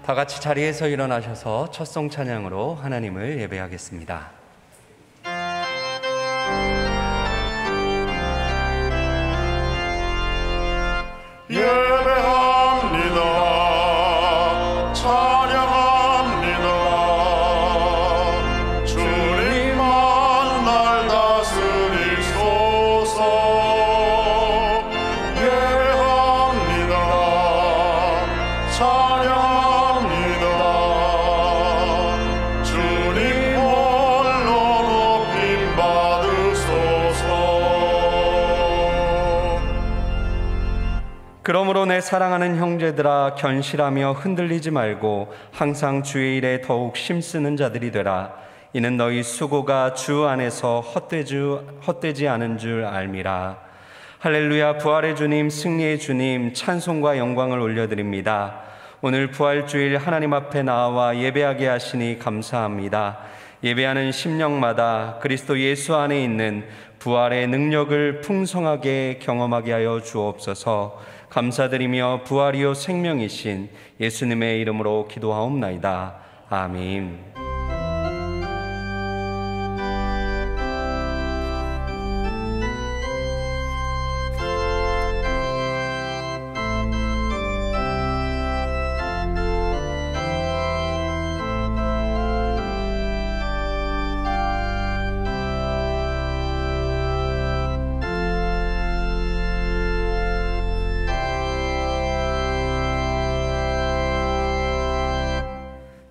다 같이 자리에서 일어나셔서 첫송 찬양으로 하나님을 예배하겠습니다. 예배합니다. 찬양합니다. 주님만 날 다스리소서. 예배합니다. 찬양합니다. 주님 홀로 높임 받으소서. 그러므로 내 사랑하는 형제들아, 견실하며 흔들리지 말고 항상 주의 일에 더욱 힘쓰는 자들이 되라. 이는 너희 수고가 주 안에서 헛되지 않은 줄 알미라. 할렐루야. 부활의 주님, 승리의 주님, 찬송과 영광을 올려드립니다. 오늘 부활주일 하나님 앞에 나와 예배하게 하시니 감사합니다. 예배하는 심령마다 그리스도 예수 안에 있는 부활의 능력을 풍성하게 경험하게 하여 주옵소서. 감사드리며 부활이요 생명이신 예수님의 이름으로 기도하옵나이다. 아멘.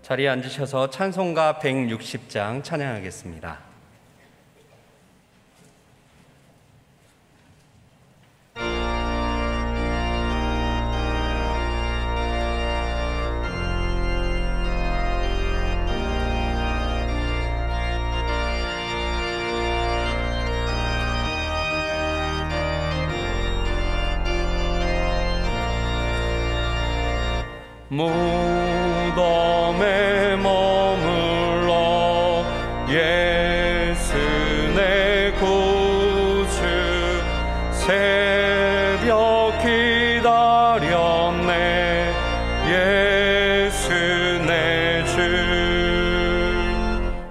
자리에 앉으셔서 찬송가 160장 찬양하겠습니다. 무덤에 머물러 예수 내 구주 새벽 기다렸네. 예수 내 주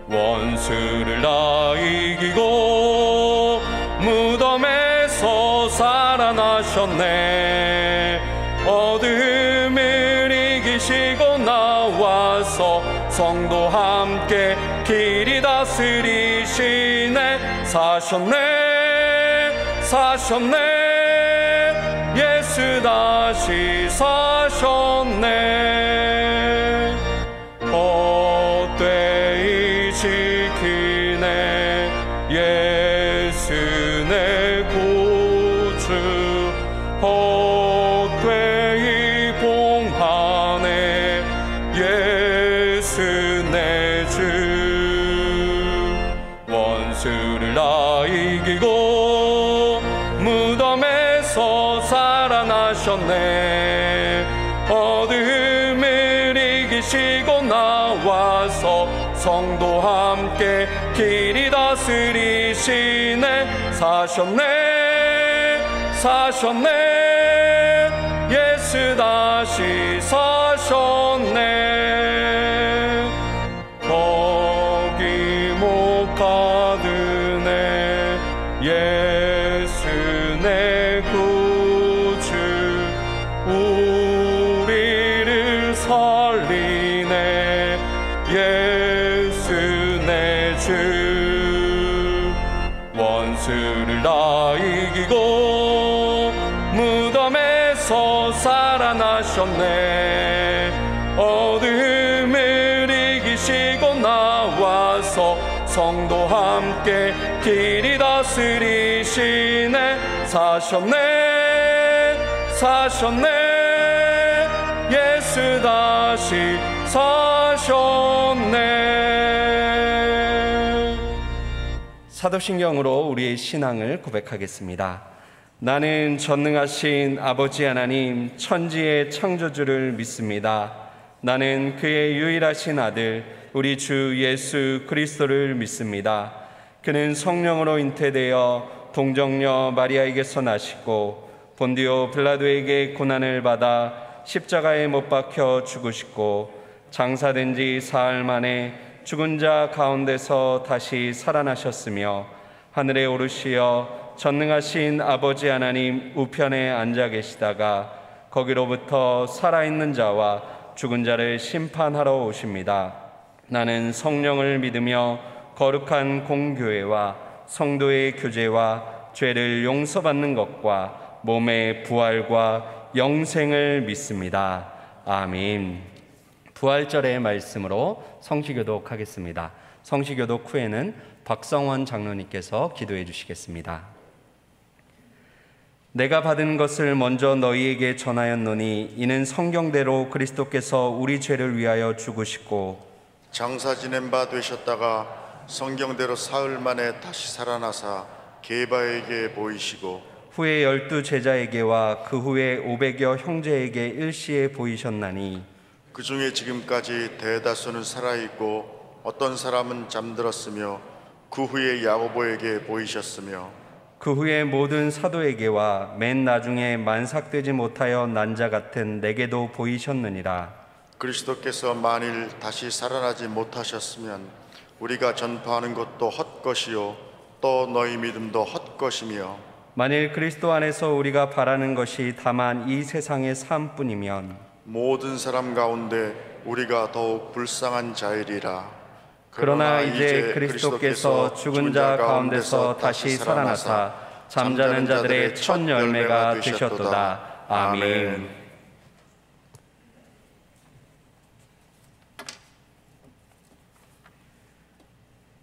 원수를 다 이기고 무덤에서 살아나셨네. 어둠을 이기시고 나와서 성도 함께 길이 다스리시네. 사셨네 예수 다시 사셨네. 헛되이 지키네. 예수 내 구주 헛되이 봉하네. 예수 내 주 원수를 다 이기고 무덤에서 살아나셨네. 어둠을 이기시고 나와서 성도 함께 길이 다스리시네. 사셨네 예수 다시 사셨네. 거기 못 가드네. 예수 내 구주 우리를 살리네. 예수 내 주 원수를 다 이기고 무덤에서 살아나셨네. 어둠을 이기시고 나와서 성도 함께 길이 다스리시네. 사셨네 예수 다시 사셨네. 사도신경으로 우리의 신앙을 고백하겠습니다. 나는 전능하신 아버지 하나님 천지의 창조주를 믿습니다. 나는 그의 유일하신 아들 우리 주 예수 그리스도를 믿습니다. 그는 성령으로 잉태되어 동정녀 마리아에게서 나시고 본디오 빌라도에게 고난을 받아 십자가에 못 박혀 죽으시고 장사된 지 사흘 만에 죽은 자 가운데서 다시 살아나셨으며 하늘에 오르시어 전능하신 아버지 하나님 우편에 앉아 계시다가 거기로부터 살아있는 자와 죽은 자를 심판하러 오십니다. 나는 성령을 믿으며 거룩한 공교회와 성도의 교제와 죄를 용서받는 것과 몸의 부활과 영생을 믿습니다. 아멘. 부활절의 말씀으로 성시교독하겠습니다. 성시교독 후에는 박성원 장로님께서 기도해 주시겠습니다. 내가 받은 것을 먼저 너희에게 전하였노니 이는 성경대로 그리스도께서 우리 죄를 위하여 죽으시고 장사 지낸 바 되셨다가 성경대로 사흘 만에 다시 살아나사 게바에게 보이시고 후에 12 제자에게와 그 후에 500여 형제에게 일시에 보이셨나니 그 중에 지금까지 대다수는 살아있고 어떤 사람은 잠들었으며 그 후에 야고보에게 보이셨으며 그 후에 모든 사도에게와 맨 나중에 만삭되지 못하여 난 자 같은 내게도 보이셨느니라. 그리스도께서 만일 다시 살아나지 못하셨으면 우리가 전파하는 것도 헛것이요 또 너희 믿음도 헛것이며 만일 그리스도 안에서 우리가 바라는 것이 다만 이 세상의 삶뿐이면 모든 사람 가운데 우리가 더욱 불쌍한 자이리라. 그러나 이제 그리스도께서 죽은 자 가운데서 다시 살아나사 잠자는 자들의 첫 열매가 되셨도다. 아멘.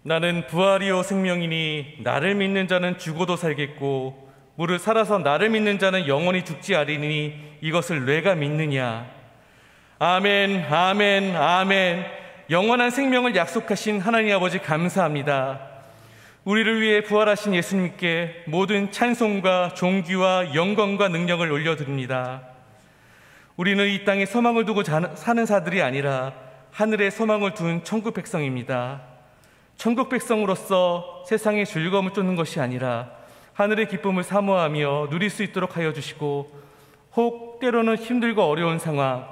나는 부활이요 생명이니 나를 믿는 자는 죽어도 살겠고 무릇 살아서 나를 믿는 자는 영원히 죽지 아니니 이것을 내가 믿느냐. 아멘, 아멘, 아멘. 영원한 생명을 약속하신 하나님 아버지 감사합니다. 우리를 위해 부활하신 예수님께 모든 찬송과 존귀와 영광과 능력을 올려드립니다. 우리는 이 땅에 소망을 두고 사는 자들이 아니라 하늘에 소망을 둔 천국 백성입니다. 천국 백성으로서 세상의 즐거움을 쫓는 것이 아니라 하늘의 기쁨을 사모하며 누릴 수 있도록 하여 주시고, 혹 때로는 힘들고 어려운 상황,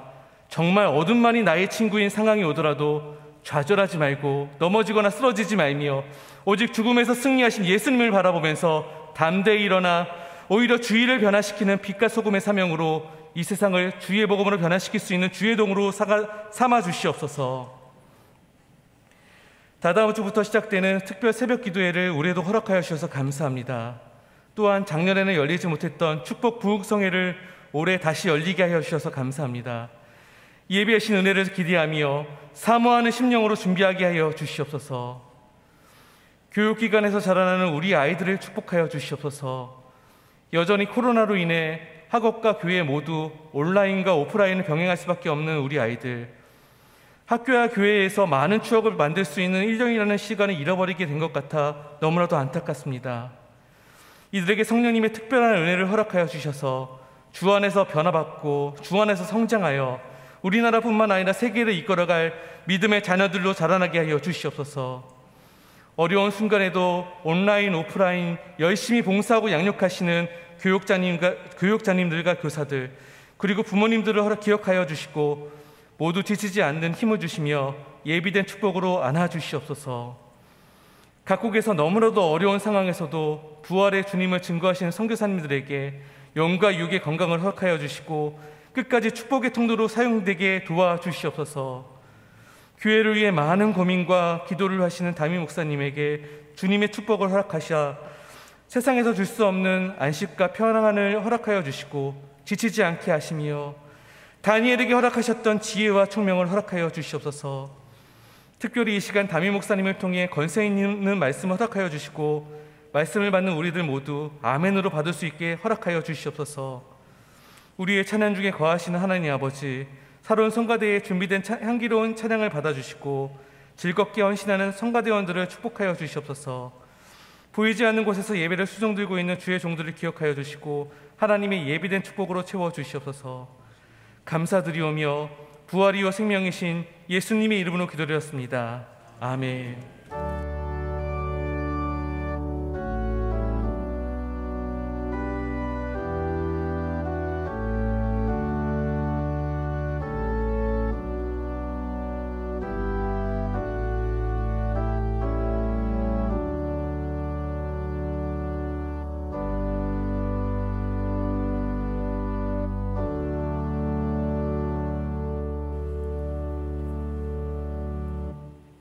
정말 어둠만이 나의 친구인 상황이 오더라도 좌절하지 말고 넘어지거나 쓰러지지 말며 오직 죽음에서 승리하신 예수님을 바라보면서 담대히 일어나 오히려 주의를 변화시키는 빛과 소금의 사명으로 이 세상을 주의 복음으로 변화시킬 수 있는 주의 동으로 삼아 주시옵소서. 다다음 주부터 시작되는 특별 새벽 기도회를 올해도 허락하여 주셔서 감사합니다. 또한 작년에는 열리지 못했던 축복 부흥성회를 올해 다시 열리게 하여 주셔서 감사합니다. 예비하신 은혜를 기대하며 사모하는 심령으로 준비하게 하여 주시옵소서. 교육기관에서 자라나는 우리 아이들을 축복하여 주시옵소서. 여전히 코로나로 인해 학업과 교회 모두 온라인과 오프라인을 병행할 수밖에 없는 우리 아이들, 학교와 교회에서 많은 추억을 만들 수 있는 1년이라는 시간을 잃어버리게 된 것 같아 너무나도 안타깝습니다. 이들에게 성령님의 특별한 은혜를 허락하여 주셔서 주 안에서 변화받고 주 안에서 성장하여 우리나라뿐만 아니라 세계를 이끌어갈 믿음의 자녀들로 자라나게 하여 주시옵소서. 어려운 순간에도 온라인, 오프라인 열심히 봉사하고 양육하시는 교육자님들과 교사들, 그리고 부모님들을 기억하여 주시고 모두 지치지 않는 힘을 주시며 예비된 축복으로 안아주시옵소서. 각국에서 너무나도 어려운 상황에서도 부활의 주님을 증거하시는 선교사님들에게 영과 육의 건강을 허락하여 주시고 끝까지 축복의 통로로 사용되게 도와주시옵소서. 교회를 위해 많은 고민과 기도를 하시는 담임 목사님에게 주님의 축복을 허락하셔 세상에서 줄 수 없는 안식과 평안을 허락하여 주시고 지치지 않게 하시며 다니엘에게 허락하셨던 지혜와 총명을 허락하여 주시옵소서. 특별히 이 시간 담임 목사님을 통해 권세 있는 말씀을 허락하여 주시고 말씀을 받는 우리들 모두 아멘으로 받을 수 있게 허락하여 주시옵소서. 우리의 찬양 중에 거하시는 하나님 아버지, 새로운 성가대에 준비된 향기로운 찬양을 받아주시고 즐겁게 헌신하는 성가대원들을 축복하여 주시옵소서. 보이지 않는 곳에서 예배를 수종들고 있는 주의 종들을 기억하여 주시고 하나님의 예비된 축복으로 채워 주시옵소서. 감사드리오며 부활이요 생명이신 예수님의 이름으로 기도드렸습니다. 아멘.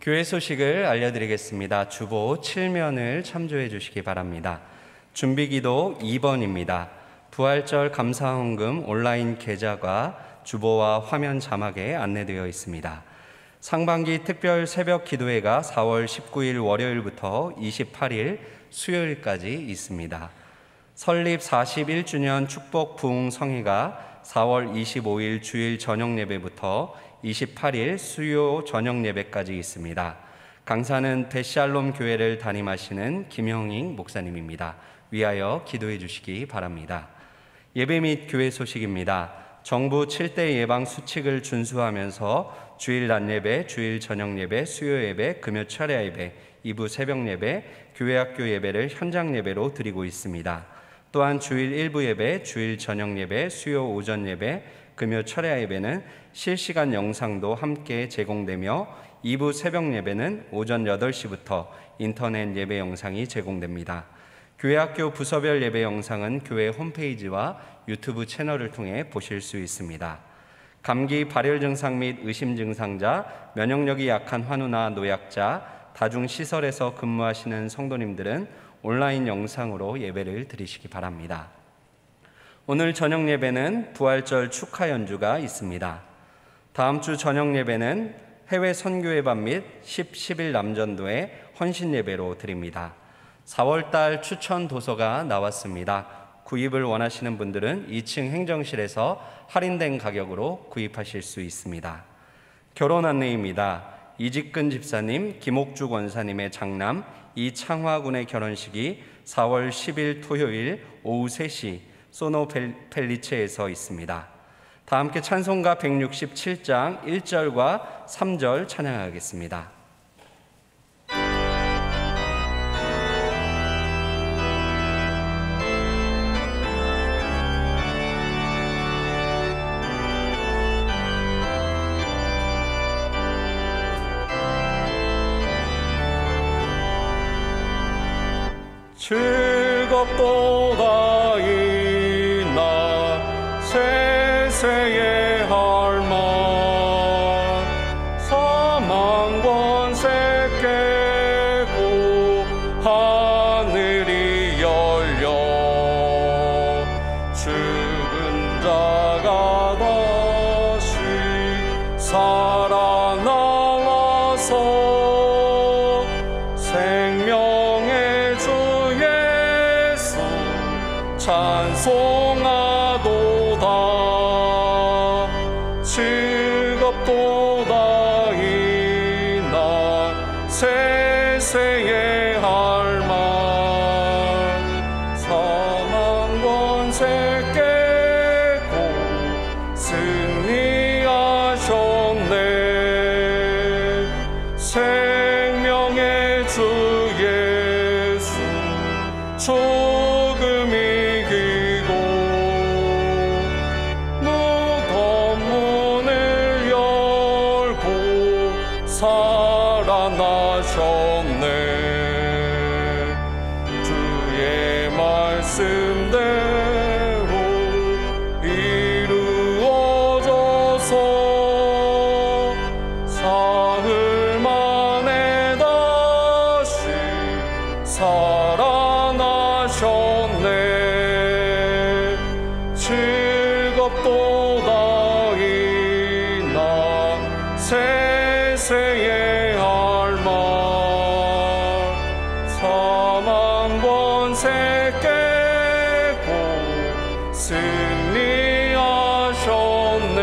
교회 소식을 알려드리겠습니다. 주보 7면을 참조해 주시기 바랍니다. 준비기도 2번입니다. 부활절 감사헌금 온라인 계좌가 주보와 화면 자막에 안내되어 있습니다. 상반기 특별 새벽 기도회가 4월 19일 월요일부터 28일 수요일까지 있습니다. 설립 41주년 축복 부흥 성회가 4월 25일 주일 저녁 예배부터 28일 수요 저녁 예배까지 있습니다. 강사는 베샬롬 교회를 담임하시는 김형익 목사님입니다. 위하여 기도해 주시기 바랍니다. 예배 및 교회 소식입니다. 정부 7대 예방 수칙을 준수하면서 주일 낮 예배, 주일 저녁 예배, 수요 예배, 금요 철야 예배, 2부 새벽 예배, 교회 학교 예배를 현장 예배로 드리고 있습니다. 또한 주일 일부 예배, 주일 저녁 예배, 수요 오전 예배, 금요 철야 예배는 실시간 영상도 함께 제공되며 2부 새벽 예배는 오전 8시부터 인터넷 예배 영상이 제공됩니다. 교회 학교 부서별 예배 영상은 교회 홈페이지와 유튜브 채널을 통해 보실 수 있습니다. 감기 발열 증상 및 의심 증상자, 면역력이 약한 환우나 노약자, 다중시설에서 근무하시는 성도님들은 온라인 영상으로 예배를 드리시기 바랍니다. 오늘 저녁 예배는 부활절 축하 연주가 있습니다. 다음 주 저녁 예배는 해외 선교회반 및 10, 11 남전도의 헌신 예배로 드립니다. 4월달 추천 도서가 나왔습니다. 구입을 원하시는 분들은 2층 행정실에서 할인된 가격으로 구입하실 수 있습니다. 결혼 안내입니다. 이직근 집사님, 김옥주 권사님의 장남 이창화 군의 결혼식이 4월 10일 토요일 오후 3시 소노 펠리체에서 있습니다. 다 함께 찬송가 167장 1절과 3절 찬양하겠습니다. 즐겁도다 이 날 세세의 할망 사망 권세 깨고 하늘이 열려 죽은 자가 다시 살아나와서 생명의 주 예수 찬송하도다. 즐겁도다 이 날 세세의 할망 사망 권세 깨고 승리하셨네. 생명의 주 예수 조금 이기고 무덤 문을 열고 살아나셨네. 주의 말씀대로 이루어져서 사흘 만에 다시 살아나셨네. 즐겁도다 이 날 세세의 할망 사망 권세 깨고 승리하셨네.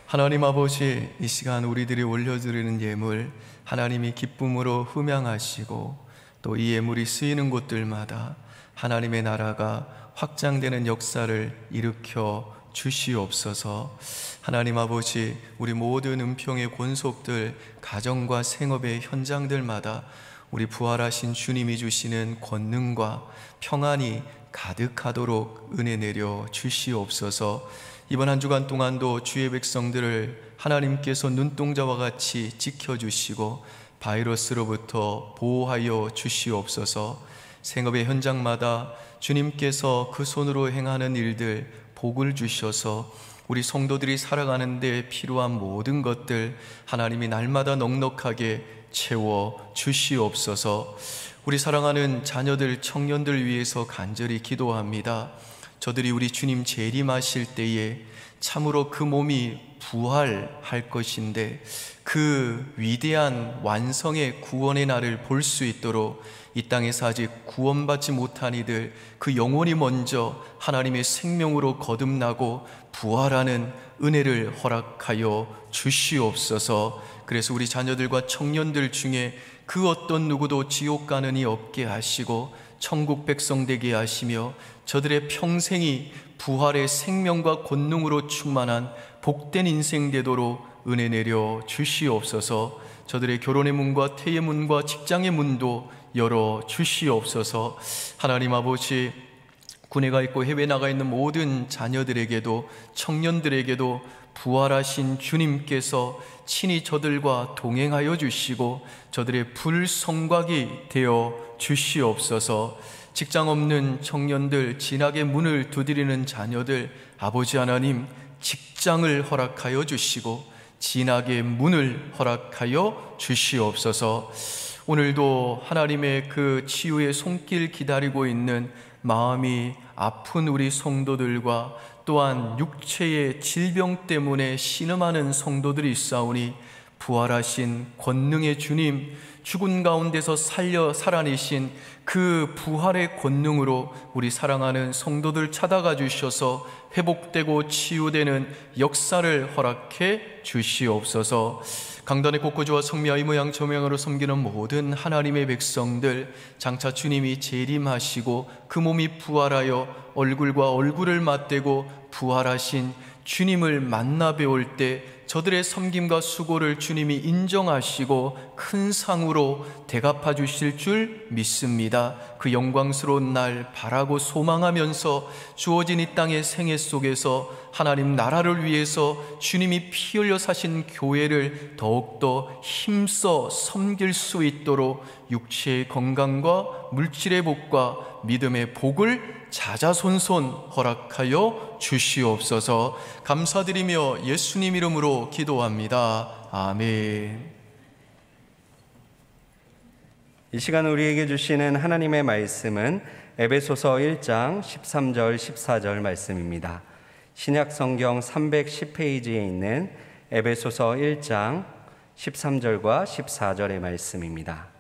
하나님 아버지, 이 시간 우리들이 올려드리는 예물 하나님이 기쁨으로 흠양하시고 또 이 예물이 쓰이는 곳들마다 하나님의 나라가 확장되는 역사를 일으켜 주시옵소서. 하나님 아버지, 우리 모든 은평의 권속들, 가정과 생업의 현장들마다 우리 부활하신 주님이 주시는 권능과 평안이 가득하도록 은혜 내려 주시옵소서. 이번 한 주간 동안도 주의 백성들을 하나님께서 눈동자와 같이 지켜주시고 바이러스로부터 보호하여 주시옵소서. 생업의 현장마다 주님께서 그 손으로 행하는 일들 복을 주셔서 우리 성도들이 살아가는 데 필요한 모든 것들 하나님이 날마다 넉넉하게 채워 주시옵소서. 우리 사랑하는 자녀들, 청년들 위해서 간절히 기도합니다. 저들이 우리 주님 재림하실 때에 참으로 그 몸이 부활할 것인데 그 위대한 완성의 구원의 날을 볼 수 있도록 이 땅에서 아직 구원받지 못한 이들 그 영혼이 먼저 하나님의 생명으로 거듭나고 부활하는 은혜를 허락하여 주시옵소서. 그래서 우리 자녀들과 청년들 중에 그 어떤 누구도 지옥 가는 이 없게 하시고 천국 백성 되게 하시며 저들의 평생이 부활의 생명과 권능으로 충만한 복된 인생 되도록 은혜 내려 주시옵소서. 저들의 결혼의 문과 태의 문과 직장의 문도 열어 주시옵소서. 하나님 아버지, 군에 가 있고 해외 나가 있는 모든 자녀들에게도 청년들에게도 부활하신 주님께서 친히 저들과 동행하여 주시고 저들의 불성곽이 되어 주시옵소서. 직장 없는 청년들, 진학의 문을 두드리는 자녀들, 아버지 하나님 직장을 허락하여 주시고 진학의 문을 허락하여 주시옵소서. 오늘도 하나님의 그 치유의 손길 기다리고 있는 마음이 아픈 우리 성도들과 또한 육체의 질병 때문에 신음하는 성도들이 있사오니 부활하신 권능의 주님, 죽은 가운데서 살아내신 그 부활의 권능으로 우리 사랑하는 성도들 찾아가 주셔서 회복되고 치유되는 역사를 허락해 주시옵소서. 강단의 곳곳과 성미와 이모양 조명으로 섬기는 모든 하나님의 백성들, 장차 주님이 재림하시고 그 몸이 부활하여 얼굴과 얼굴을 맞대고 부활하신 주님을 만나 뵈올 때 저들의 섬김과 수고를 주님이 인정하시고 큰 상으로 대갚아 주실 줄 믿습니다. 그 영광스러운 날 바라고 소망하면서 주어진 이 땅의 생애 속에서 하나님 나라를 위해서 주님이 피 흘려 사신 교회를 더욱더 힘써 섬길 수 있도록 육체의 건강과 물질의 복과 믿음의 복을 자자손손 허락하여 주시옵소서. 감사드리며 예수님 이름으로 기도합니다. 아멘. 이 시간 우리에게 주시는 하나님의 말씀은 에베소서 1장 13절 14절 말씀입니다. 신약 성경 310페이지에 있는 에베소서 1장 13절과 14절의 말씀입니다.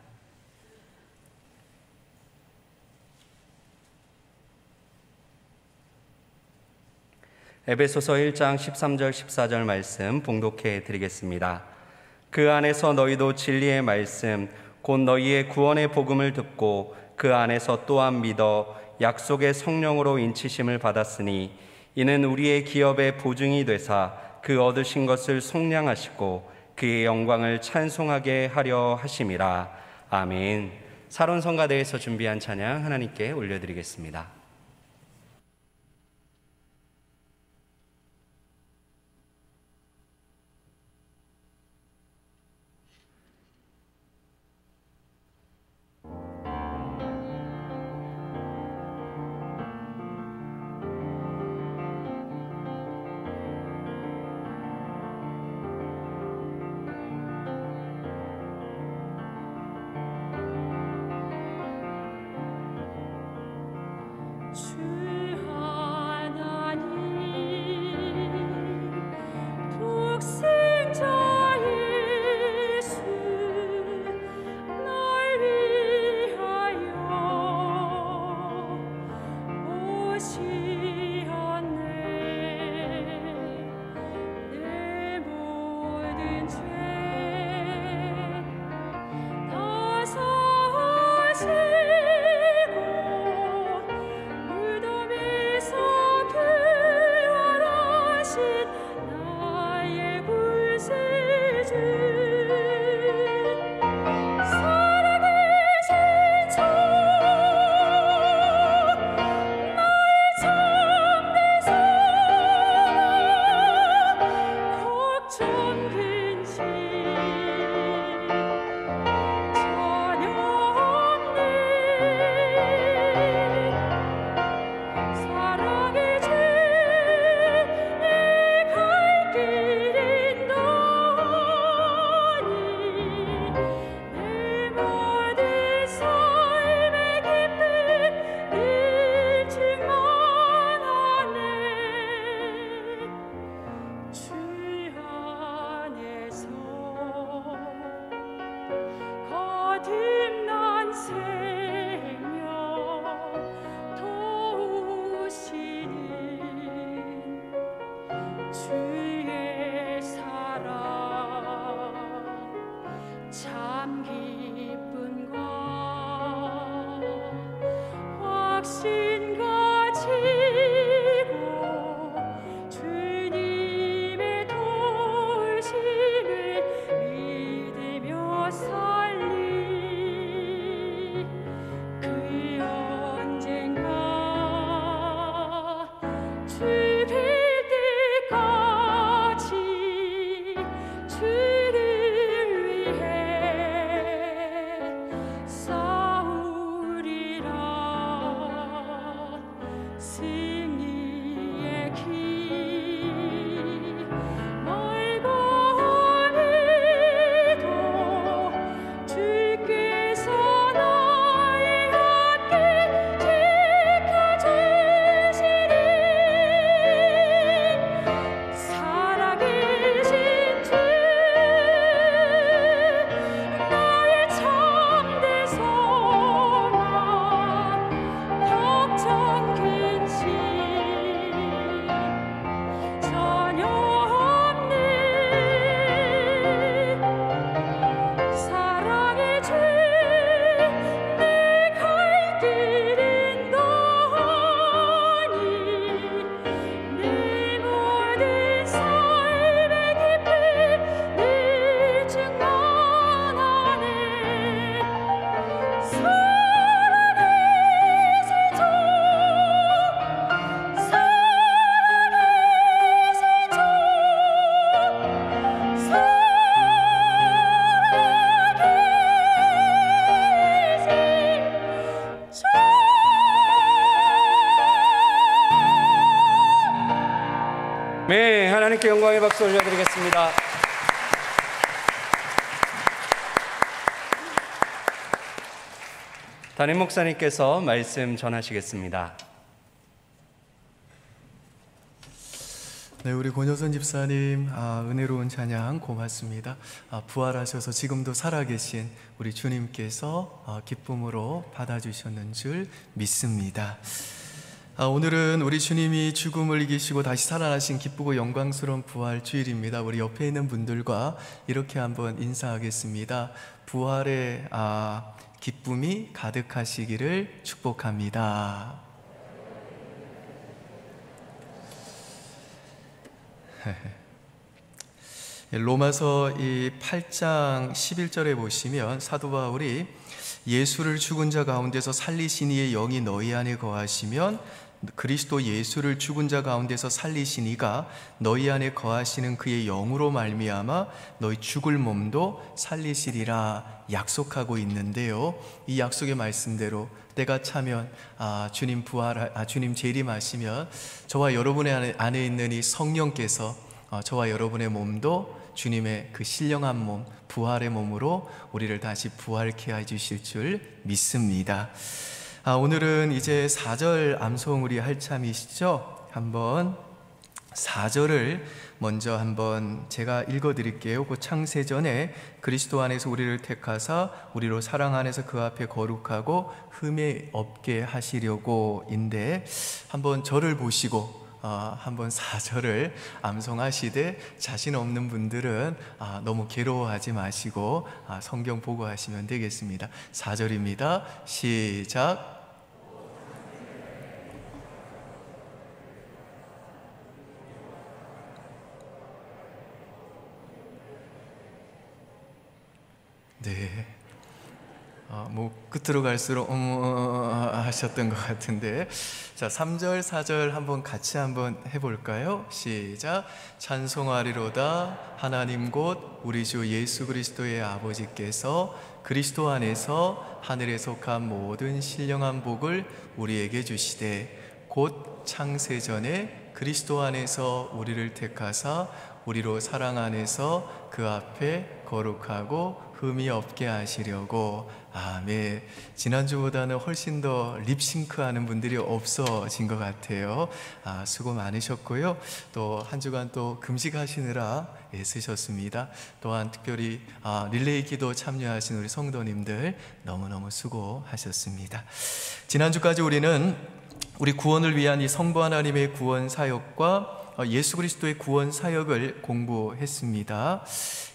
에베소서 1장 13절 14절 말씀 봉독해 드리겠습니다. 그 안에서 너희도 진리의 말씀 곧 너희의 구원의 복음을 듣고 그 안에서 또한 믿어 약속의 성령으로 인치심을 받았으니 이는 우리의 기업의 보증이 되사 그 얻으신 것을 속량하시고 그의 영광을 찬송하게 하려 하심이라. 아멘. 사론 성가대에서 준비한 찬양 하나님께 올려드리겠습니다. 네, 하나님께 영광의 박수 올려드리겠습니다. 담임 목사님께서 말씀 전하시겠습니다. 네, 우리 권효선 집사님 은혜로운 찬양 고맙습니다. 부활하셔서 지금도 살아계신 우리 주님께서 기쁨으로 받아주셨는 줄 믿습니다. 오늘은 우리 주님이 죽음을 이기시고 다시 살아나신 기쁘고 영광스러운 부활 주일입니다. 우리 옆에 있는 분들과 이렇게 한번 인사하겠습니다. 부활의 기쁨이 가득하시기를 축복합니다. 로마서 이 8장 11절에 보시면 사도 바울이 예수를 죽은 자 가운데서 살리신 이의 영이 너희 안에 거하시면 그리스도 예수를 죽은 자 가운데서 살리신 이가 너희 안에 거하시는 그의 영으로 말미암아 너희 죽을 몸도 살리시리라 약속하고 있는데요. 이 약속의 말씀대로 때가 차면 주님 주님 재림하시면 저와 여러분의 안에 있는 이 성령께서 저와 여러분의 몸도 주님의 그 신령한 몸, 부활의 몸으로 우리를 다시 부활케 해주실 줄 믿습니다. 오늘은 이제 4절 암송 우리 할 참이시죠? 한번 4절을 먼저 한번 제가 읽어드릴게요. 그 창세전에 그리스도 안에서 우리를 택하사 우리로 사랑 안에서 그 앞에 거룩하고 흠이 없게 하시려고인데 한번 저를 보시고 한번 4절을 암송하시되 자신 없는 분들은 너무 괴로워하지 마시고 성경 보고 하시면 되겠습니다. 4절입니다. 시작. 네. 끝으로 갈수록 하셨던 것 같은데, 자 3절 4절 한번 같이 한번 해볼까요? 시작. 찬송하리로다 하나님 곧 우리 주 예수 그리스도의 아버지께서 그리스도 안에서 하늘에 속한 모든 신령한 복을 우리에게 주시되 곧 창세전에 그리스도 안에서 우리를 택하사 우리로 사랑 안에서 그 앞에 거룩하고 흠이 없게 하시려고. 아멘. 지난주보다는 훨씬 더 립싱크하는 분들이 없어진 것 같아요. 수고 많으셨고요. 또 한 주간 또 금식하시느라 애쓰셨습니다. 또한 특별히 릴레이 기도 참여하신 우리 성도님들 너무너무 수고하셨습니다. 지난주까지 우리는 우리 구원을 위한 이 성부 하나님의 구원 사역과 예수 그리스도의 구원 사역을 공부했습니다.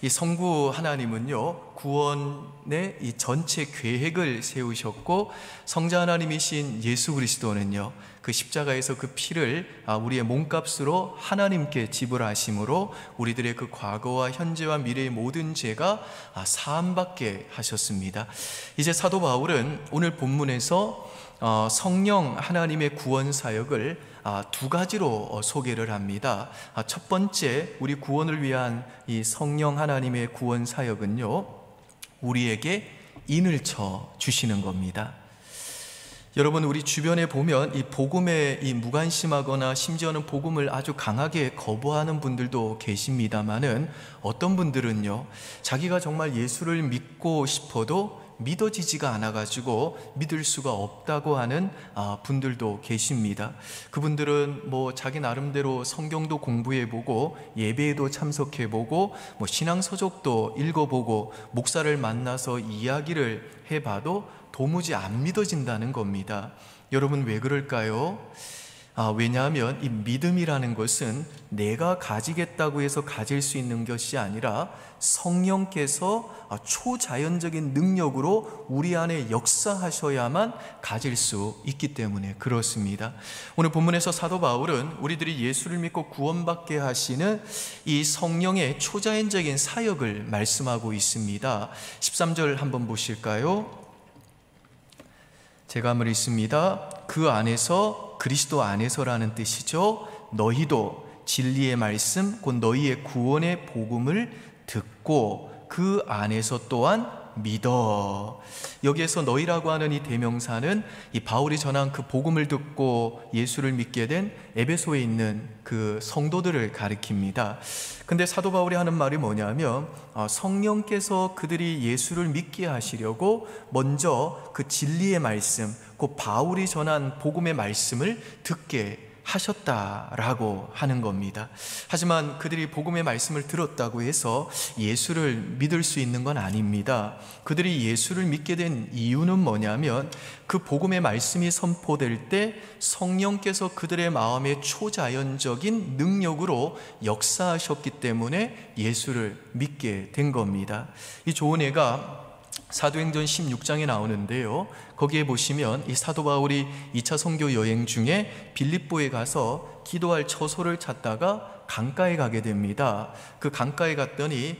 이 성부 하나님은요, 구원의 이 전체 계획을 세우셨고, 성자 하나님이신 예수 그리스도는요, 그 십자가에서 그 피를 우리의 몸값으로 하나님께 지불하심으로 우리들의 그 과거와 현재와 미래의 모든 죄가 사함받게 하셨습니다. 이제 사도 바울은 오늘 본문에서 성령 하나님의 구원 사역을 두 가지로 소개를 합니다. 첫 번째, 우리 구원을 위한 이 성령 하나님의 구원 사역은요, 우리에게 인을 쳐 주시는 겁니다. 여러분, 우리 주변에 보면 이 복음에 이 무관심하거나 심지어는 복음을 아주 강하게 거부하는 분들도 계십니다만은, 어떤 분들은요, 자기가 정말 예수를 믿고 싶어도 믿어지지가 않아가지고 믿을 수가 없다고 하는 분들도 계십니다. 그분들은 자기 나름대로 성경도 공부해보고 예배에도 참석해보고 신앙서적도 읽어보고 목사를 만나서 이야기를 해봐도 도무지 안 믿어진다는 겁니다. 여러분, 왜 그럴까요? 왜냐하면 이 믿음이라는 것은 내가 가지겠다고 해서 가질 수 있는 것이 아니라 성령께서 초자연적인 능력으로 우리 안에 역사하셔야만 가질 수 있기 때문에 그렇습니다. 오늘 본문에서 사도 바울은 우리들이 예수를 믿고 구원받게 하시는 이 성령의 초자연적인 사역을 말씀하고 있습니다. 13절 한번 보실까요? 제가 한번 읽습니다. 그 안에서, 그리스도 안에서라는 뜻이죠. 너희도 진리의 말씀, 곧 너희의 구원의 복음을 듣고 그 안에서 또한 믿어. 여기에서 너희라고 하는 이 대명사는 이 바울이 전한 그 복음을 듣고 예수를 믿게 된 에베소에 있는 그 성도들을 가리킵니다. 근데 사도 바울이 하는 말이 뭐냐면, 성령께서 그들이 예수를 믿게 하시려고 먼저 그 진리의 말씀, 그 바울이 전한 복음의 말씀을 듣게 하셨다라고 하는 겁니다. 하지만 그들이 복음의 말씀을 들었다고 해서 예수를 믿을 수 있는 건 아닙니다. 그들이 예수를 믿게 된 이유는 뭐냐면, 그 복음의 말씀이 선포될 때 성령께서 그들의 마음에 초자연적인 능력으로 역사하셨기 때문에 예수를 믿게 된 겁니다. 이 좋은 예가 사도행전 16장에 나오는데요, 거기에 보시면 이 사도 바울이 2차 선교 여행 중에 빌립보에 가서 기도할 처소를 찾다가 강가에 가게 됩니다. 그 강가에 갔더니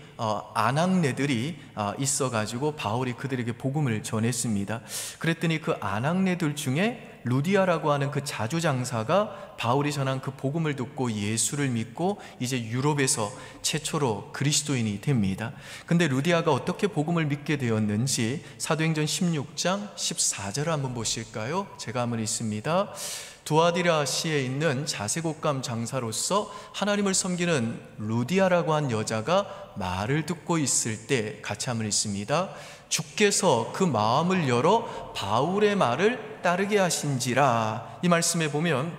아낙네들이 있어가지고 바울이 그들에게 복음을 전했습니다. 그랬더니 그 아낙네들 중에 루디아라고 하는 그 자주장사가 바울이 전한 그 복음을 듣고 예수를 믿고 이제 유럽에서 최초로 그리스도인이 됩니다. 근데 루디아가 어떻게 복음을 믿게 되었는지 사도행전 16장 14절을 한번 보실까요? 제가 한번 읽습니다. 두아디라시에 있는 자색옷감 장사로서 하나님을 섬기는 루디아라고 한 여자가 말을 듣고 있을 때, 같이 한번 읽습니다. 주께서 그 마음을 열어 바울의 말을 따르게 하신지라. 이 말씀에 보면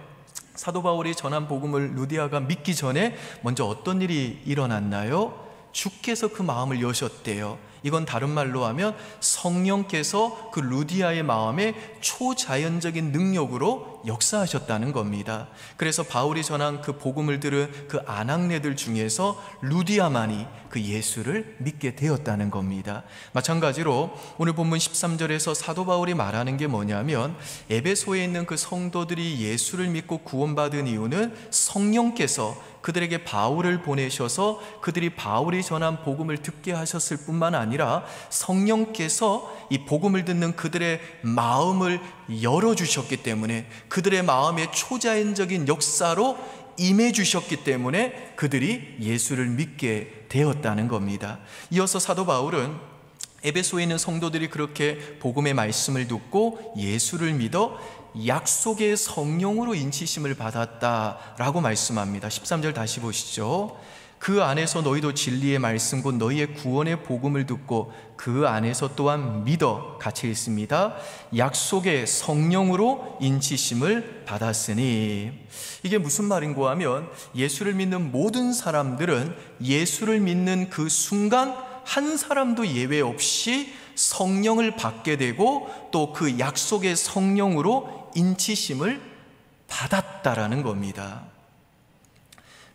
사도 바울이 전한 복음을 루디아가 믿기 전에 먼저 어떤 일이 일어났나요? 주께서 그 마음을 여셨대요. 이건 다른 말로 하면 성령께서 그 루디아의 마음에 초자연적인 능력으로 역사하셨다는 겁니다. 그래서 바울이 전한 그 복음을 들은 그 아낙네들 중에서 루디아만이 그 예수를 믿게 되었다는 겁니다. 마찬가지로 오늘 본문 13절에서 사도 바울이 말하는 게 뭐냐면, 에베소에 있는 그 성도들이 예수를 믿고 구원받은 이유는 성령께서 그들에게 바울을 보내셔서 그들이 바울이 전한 복음을 듣게 하셨을 뿐만 아니라 성령께서 이 복음을 듣는 그들의 마음을 열어주셨기 때문에, 그들의 마음에 초자연적인 역사로 임해 주셨기 때문에 그들이 예수를 믿게 되었다는 겁니다. 이어서 사도 바울은 에베소에 있는 성도들이 그렇게 복음의 말씀을 듣고 예수를 믿어 약속의 성령으로 인치심을 받았다라고 말씀합니다. 13절 다시 보시죠. 그 안에서 너희도 진리의 말씀 곧 너희의 구원의 복음을 듣고 그 안에서 또한 믿어, 같이 읽습니다. 약속의 성령으로 인치심을 받았으니. 이게 무슨 말인고 하면, 예수를 믿는 모든 사람들은 예수를 믿는 그 순간 한 사람도 예외 없이 성령을 받게 되고 또 그 약속의 성령으로 인치심을 받았다라는 겁니다.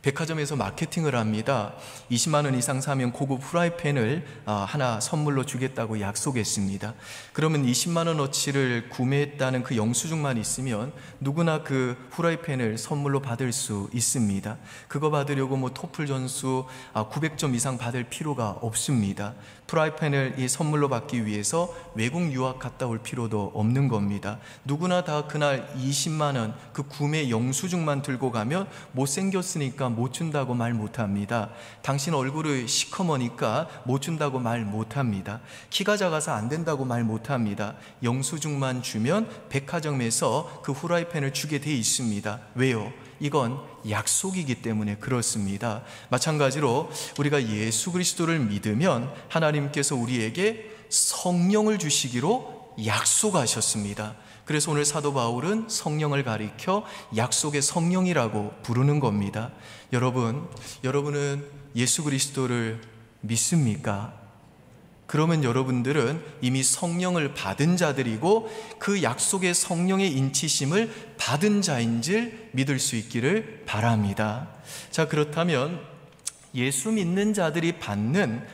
백화점에서 마케팅을 합니다. 20만 원 이상 사면 고급 프라이팬을 하나 선물로 주겠다고 약속했습니다. 그러면 20만 원어치를 구매했다는 그 영수증만 있으면 누구나 그 프라이팬을 선물로 받을 수 있습니다. 그거 받으려고 토플 점수 900점 이상 받을 필요가 없습니다. 프라이팬을 이 선물로 받기 위해서 외국 유학 갔다 올 필요도 없는 겁니다. 누구나 다 그날 20만 원 그 구매 영수증만 들고 가면 못생겼으니까 못 준다고 말 못합니다. 당신 얼굴이 시커머니까 못 준다고 말 못합니다. 키가 작아서 안 된다고 말 못합니다. 영수증만 주면 백화점에서 그 후라이팬을 주게 돼 있습니다. 왜요? 이건 약속이기 때문에 그렇습니다. 마찬가지로 우리가 예수 그리스도를 믿으면 하나님께서 우리에게 성령을 주시기로 약속하셨습니다. 그래서 오늘 사도 바울은 성령을 가리켜 약속의 성령이라고 부르는 겁니다. 여러분은 예수 그리스도를 믿습니까? 그러면 여러분들은 이미 성령을 받은 자들이고 그 약속의 성령의 인치심을 받은 자인 줄 믿을 수 있기를 바랍니다. 자, 그렇다면 예수 믿는 자들이 받는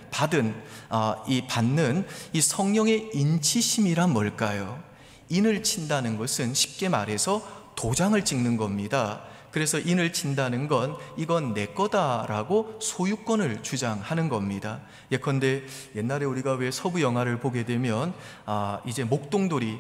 이 성령의 인치심이란 뭘까요? 인을 친다는 것은 쉽게 말해서 도장을 찍는 겁니다. 그래서 인을 친다는 건 이건 내 거다라고 소유권을 주장하는 겁니다. 예컨대 옛날에 우리가 왜 서부 영화를 보게 되면 이제 목동돌이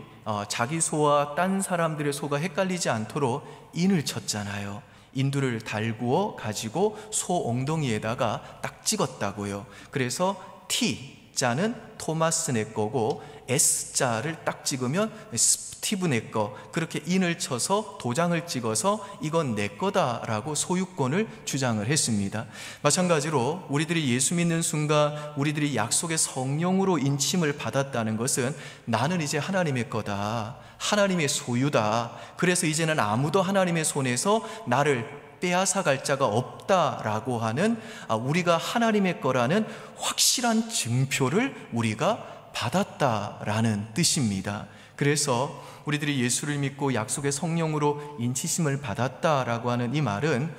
자기 소와 딴 사람들의 소가 헷갈리지 않도록 인을 쳤잖아요. 인두를 달구어 가지고 소 엉덩이에다가 딱 찍었다고요. 그래서 T자는 토마스 내 거고 S자를 딱 찍으면 스티브 내 거, 그렇게 인을 쳐서 도장을 찍어서 이건 내 거다라고 소유권을 주장을 했습니다. 마찬가지로 우리들이 예수 믿는 순간 우리들이 약속의 성령으로 인침을 받았다는 것은 나는 이제 하나님의 거다, 하나님의 소유다, 그래서 이제는 아무도 하나님의 손에서 나를 빼앗아갈 자가 없다라고 하는 우리가 하나님의 거라는 확실한 증표를 우리가 받았다라는 뜻입니다. 그래서 우리들이 예수를 믿고 약속의 성령으로 인치심을 받았다라고 하는 이 말은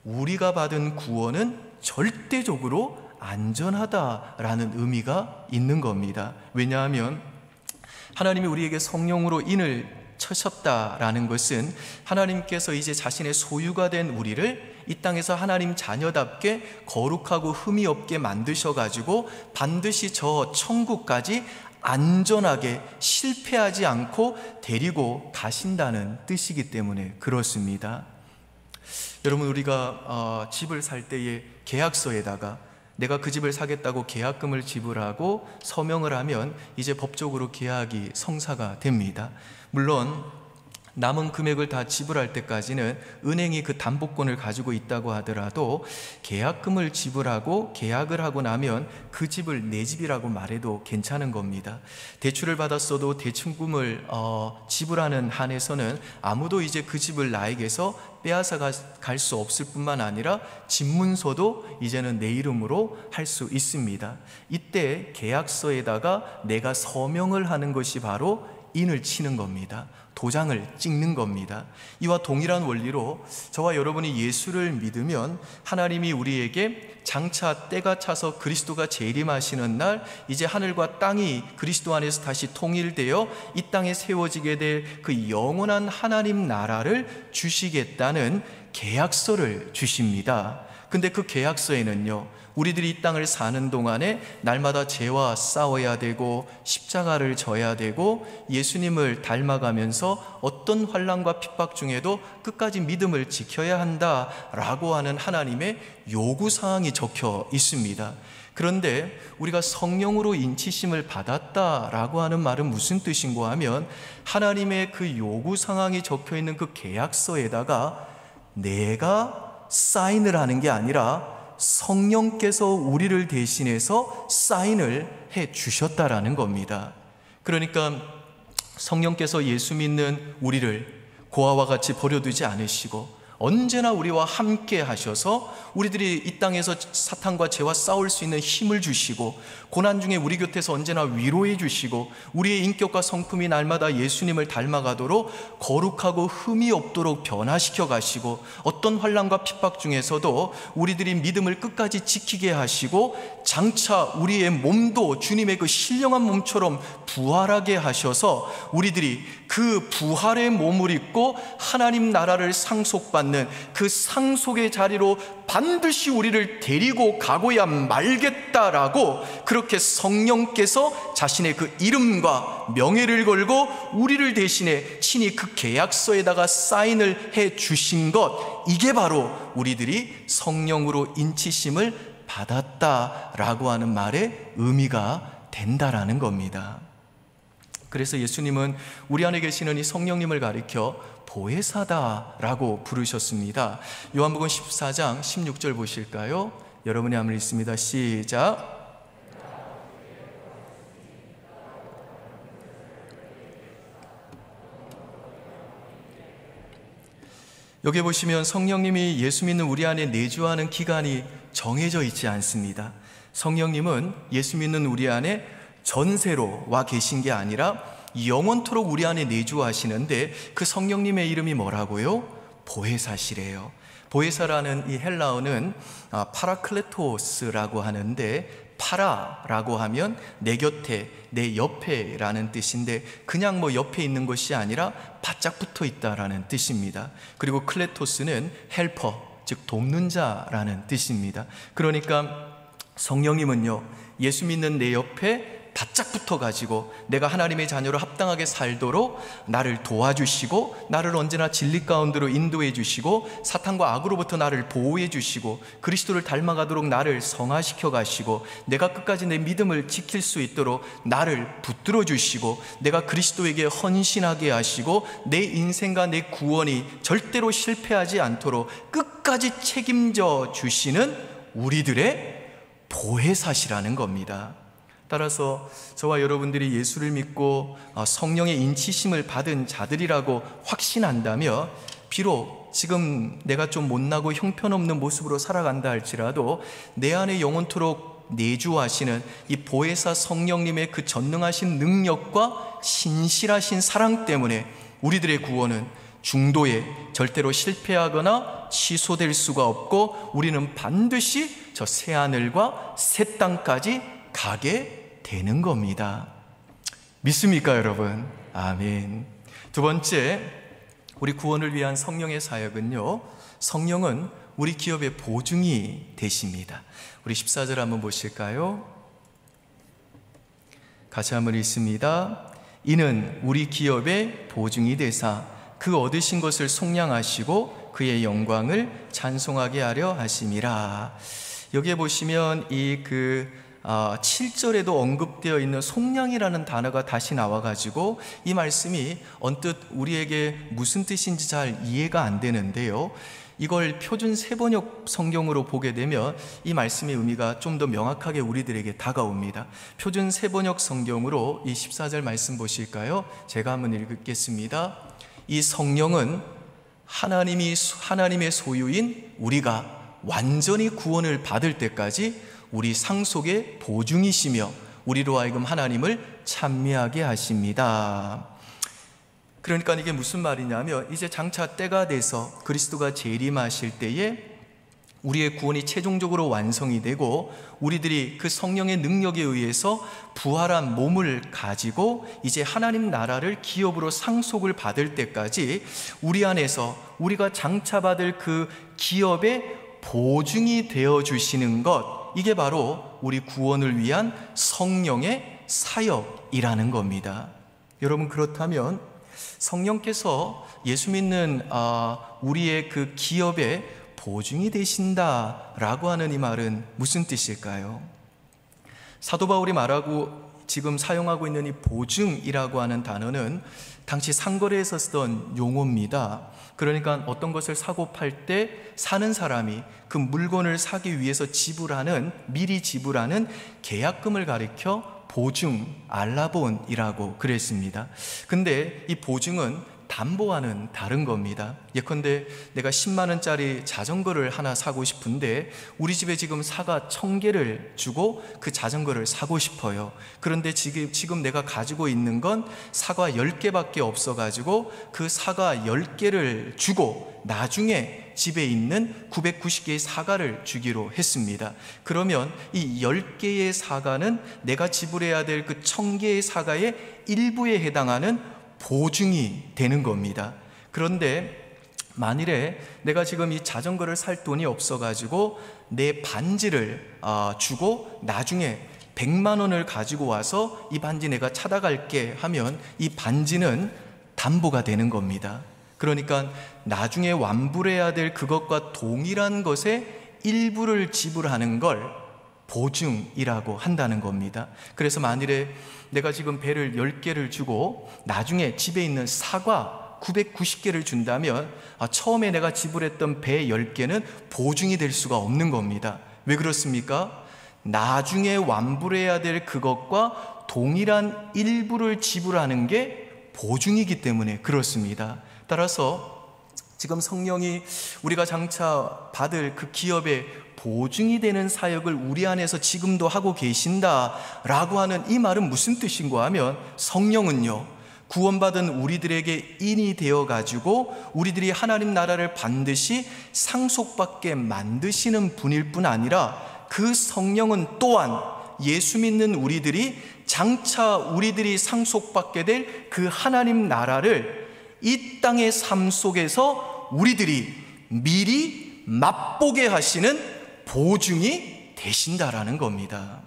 우리가 받은 구원은 절대적으로 안전하다라는 의미가 있는 겁니다. 왜냐하면 하나님이 우리에게 성령으로 인을 쳐셨다라는 것은 하나님께서 이제 자신의 소유가 된 우리를 이 땅에서 하나님 자녀답게 거룩하고 흠이 없게 만드셔가지고 반드시 저 천국까지 안전하게 실패하지 않고 데리고 가신다는 뜻이기 때문에 그렇습니다. 여러분, 우리가 집을 살 때에 계약서에다가 내가 그 집을 사겠다고 계약금을 지불하고 서명을 하면 이제 법적으로 계약이 성사가 됩니다. 물론 남은 금액을 다 지불할 때까지는 은행이 그 담보권을 가지고 있다고 하더라도 계약금을 지불하고 계약을 하고 나면 그 집을 내 집이라고 말해도 괜찮은 겁니다. 대출을 받았어도 대출금을 지불하는 한에서는 아무도 이제 그 집을 나에게서 빼앗아 갈 수 없을 뿐만 아니라 집문서도 이제는 내 이름으로 할 수 있습니다. 이때 계약서에다가 내가 서명을 하는 것이 바로 인을 치는 겁니다. 도장을 찍는 겁니다. 이와 동일한 원리로 저와 여러분이 예수를 믿으면 하나님이 우리에게 장차 때가 차서 그리스도가 재림하시는 날 이제 하늘과 땅이 그리스도 안에서 다시 통일되어 이 땅에 세워지게 될 그 영원한 하나님 나라를 주시겠다는 계약서를 주십니다. 근데 그 계약서에는요, 우리들이 이 땅을 사는 동안에 날마다 죄와 싸워야 되고 십자가를 져야 되고 예수님을 닮아가면서 어떤 환난과 핍박 중에도 끝까지 믿음을 지켜야 한다라고 하는 하나님의 요구사항이 적혀 있습니다. 그런데 우리가 성령으로 인치심을 받았다라고 하는 말은 무슨 뜻인가 하면 하나님의 그 요구사항이 적혀 있는 그 계약서에다가 내가 사인을 하는 게 아니라 성령께서 우리를 대신해서 사인을 해 주셨다라는 겁니다. 그러니까 성령께서 예수 믿는 우리를 고아와 같이 버려두지 않으시고 언제나 우리와 함께 하셔서 우리들이 이 땅에서 사탄과 죄와 싸울 수 있는 힘을 주시고, 고난 중에 우리 곁에서 언제나 위로해 주시고, 우리의 인격과 성품이 날마다 예수님을 닮아가도록 거룩하고 흠이 없도록 변화시켜 가시고, 어떤 환난과 핍박 중에서도 우리들이 믿음을 끝까지 지키게 하시고, 장차 우리의 몸도 주님의 그 신령한 몸처럼 부활하게 하셔서 우리들이 그 부활의 몸을 입고 하나님 나라를 상속받는 그 상속의 자리로 반드시 우리를 데리고 가고야 말겠다라고, 그렇게 성령께서 자신의 그 이름과 명예를 걸고 우리를 대신해 친히 그 계약서에다가 사인을 해 주신 것, 이게 바로 우리들이 성령으로 인치심을 받았다라고 하는 말의 의미가 된다라는 겁니다. 그래서 예수님은 우리 안에 계시는 이 성령님을 가리켜 보혜사다라고 부르셨습니다. 요한복음 14장 16절 보실까요? 여러분이 한번 읽습니다. 시작. 여기 보시면 성령님이 예수 믿는 우리 안에 내주하는 기간이 정해져 있지 않습니다. 성령님은 예수 믿는 우리 안에 전세로 와 계신 게 아니라 영원토록 우리 안에 내주하시는데, 그 성령님의 이름이 뭐라고요? 보혜사시래요. 보혜사라는 이 헬라어는 파라클레토스라고 하는데, 파라라고 하면 내 곁에, 내 옆에라는 뜻인데, 그냥 뭐 옆에 있는 것이 아니라 바짝 붙어 있다라는 뜻입니다. 그리고 클레토스는 헬퍼, 즉 돕는 자라는 뜻입니다. 그러니까 성령님은요, 예수 믿는 내 옆에 바짝 붙어가지고 내가 하나님의 자녀로 합당하게 살도록 나를 도와주시고, 나를 언제나 진리 가운데로 인도해 주시고, 사탄과 악으로부터 나를 보호해 주시고, 그리스도를 닮아가도록 나를 성화시켜 가시고, 내가 끝까지 내 믿음을 지킬 수 있도록 나를 붙들어 주시고, 내가 그리스도에게 헌신하게 하시고, 내 인생과 내 구원이 절대로 실패하지 않도록 끝까지 책임져 주시는 우리들의 보혜사시라는 겁니다. 따라서 저와 여러분들이 예수를 믿고 성령의 인치심을 받은 자들이라고 확신한다면, 비록 지금 내가 좀 못나고 형편없는 모습으로 살아간다 할지라도 내 안에 영원토록 내주하시는 이 보혜사 성령님의 그 전능하신 능력과 신실하신 사랑 때문에 우리들의 구원은 중도에 절대로 실패하거나 취소될 수가 없고, 우리는 반드시 저 새하늘과 새 땅까지 가게 되는 겁니다. 믿습니까, 여러분? 아멘. 두 번째, 우리 구원을 위한 성령의 사역은요, 성령은 우리 기업의 보증이 되십니다. 우리 14절 한번 보실까요? 같이 한번 읽습니다. 이는 우리 기업의 보증이 되사 그 얻으신 것을 속량하시고 그의 영광을 찬송하게 하려 하심이라. 여기에 보시면 7절에도 언급되어 있는 속량이라는 단어가 다시 나와가지고 이 말씀이 언뜻 우리에게 무슨 뜻인지 잘 이해가 안 되는데요, 이걸 표준 세번역 성경으로 보게 되면 이 말씀의 의미가 좀 더 명확하게 우리들에게 다가옵니다. 표준 세번역 성경으로 이 14절 말씀 보실까요? 제가 한번 읽겠습니다. 이 성령은 하나님의 소유인 우리가 완전히 구원을 받을 때까지 우리 상속의 보증이시며 우리로 하여금 하나님을 찬미하게 하십니다. 그러니까 이게 무슨 말이냐면, 이제 장차 때가 돼서 그리스도가 재림하실 때에 우리의 구원이 최종적으로 완성이 되고, 우리들이 그 성령의 능력에 의해서 부활한 몸을 가지고 이제 하나님 나라를 기업으로 상속을 받을 때까지 우리 안에서 우리가 장차 받을 그 기업의 보증이 되어 주시는 것, 이게 바로 우리 구원을 위한 성령의 사역이라는 겁니다. 여러분, 그렇다면 성령께서 예수 믿는 우리의 그 기업의 보증이 되신다라고 하는 이 말은 무슨 뜻일까요? 사도 바울이 말하고 지금 사용하고 있는 이 보증이라고 하는 단어는 당시 상거래에서 쓰던 용어입니다. 그러니까 어떤 것을 사고 팔 때 사는 사람이 그 물건을 사기 위해서 미리 지불하는 계약금을 가리켜 보증, 알라본이라고 그랬습니다. 근데 이 보증은 담보와는 다른 겁니다. 예컨대 내가 10만 원짜리 자전거를 하나 사고 싶은데 우리 집에 지금 사과 1000개를 주고 그 자전거를 사고 싶어요. 그런데 지금 내가 가지고 있는 건 사과 10개밖에 없어가지고 그 사과 10개를 주고 나중에 집에 있는 990개의 사과를 주기로 했습니다. 그러면 이 10개의 사과는 내가 지불해야 될 그 1000개의 사과의 일부에 해당하는 보증이 되는 겁니다. 그런데 만일에 내가 지금 이 자전거를 살 돈이 없어가지고 내 반지를 주고 나중에 100만 원을 가지고 와서 이 반지 내가 찾아갈게 하면 이 반지는 담보가 되는 겁니다. 그러니까 나중에 완불해야 될 그것과 동일한 것의 일부를 지불하는 걸 보증이라고 한다는 겁니다. 그래서 만일에 내가 지금 배를 10개를 주고 나중에 집에 있는 사과 990개를 준다면 처음에 내가 지불했던 배 10개는 보증이 될 수가 없는 겁니다. 왜 그렇습니까? 나중에 완불해야 될 그것과 동일한 일부를 지불하는 게 보증이기 때문에 그렇습니다. 따라서 지금 성령이 우리가 장차 받을 그 기업의 보증이 되는 사역을 우리 안에서 지금도 하고 계신다라고 하는 이 말은 무슨 뜻인가 하면 성령은요, 구원받은 우리들에게 인이 되어가지고 우리들이 하나님 나라를 반드시 상속받게 만드시는 분일 뿐 아니라 그 성령은 또한 예수 믿는 우리들이 장차 우리들이 상속받게 될 그 하나님 나라를 이 땅의 삶 속에서 우리들이 미리 맛보게 하시는 보증이 되신다라는 겁니다.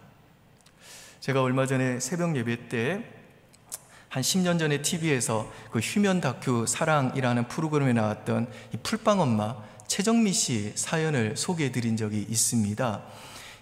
제가 얼마 전에 새벽 예배 때 한 10년 전에 TV에서 그 휴면 다큐 사랑이라는 프로그램에 나왔던 이 풀빵 엄마 최정미 씨 사연을 소개해 드린 적이 있습니다.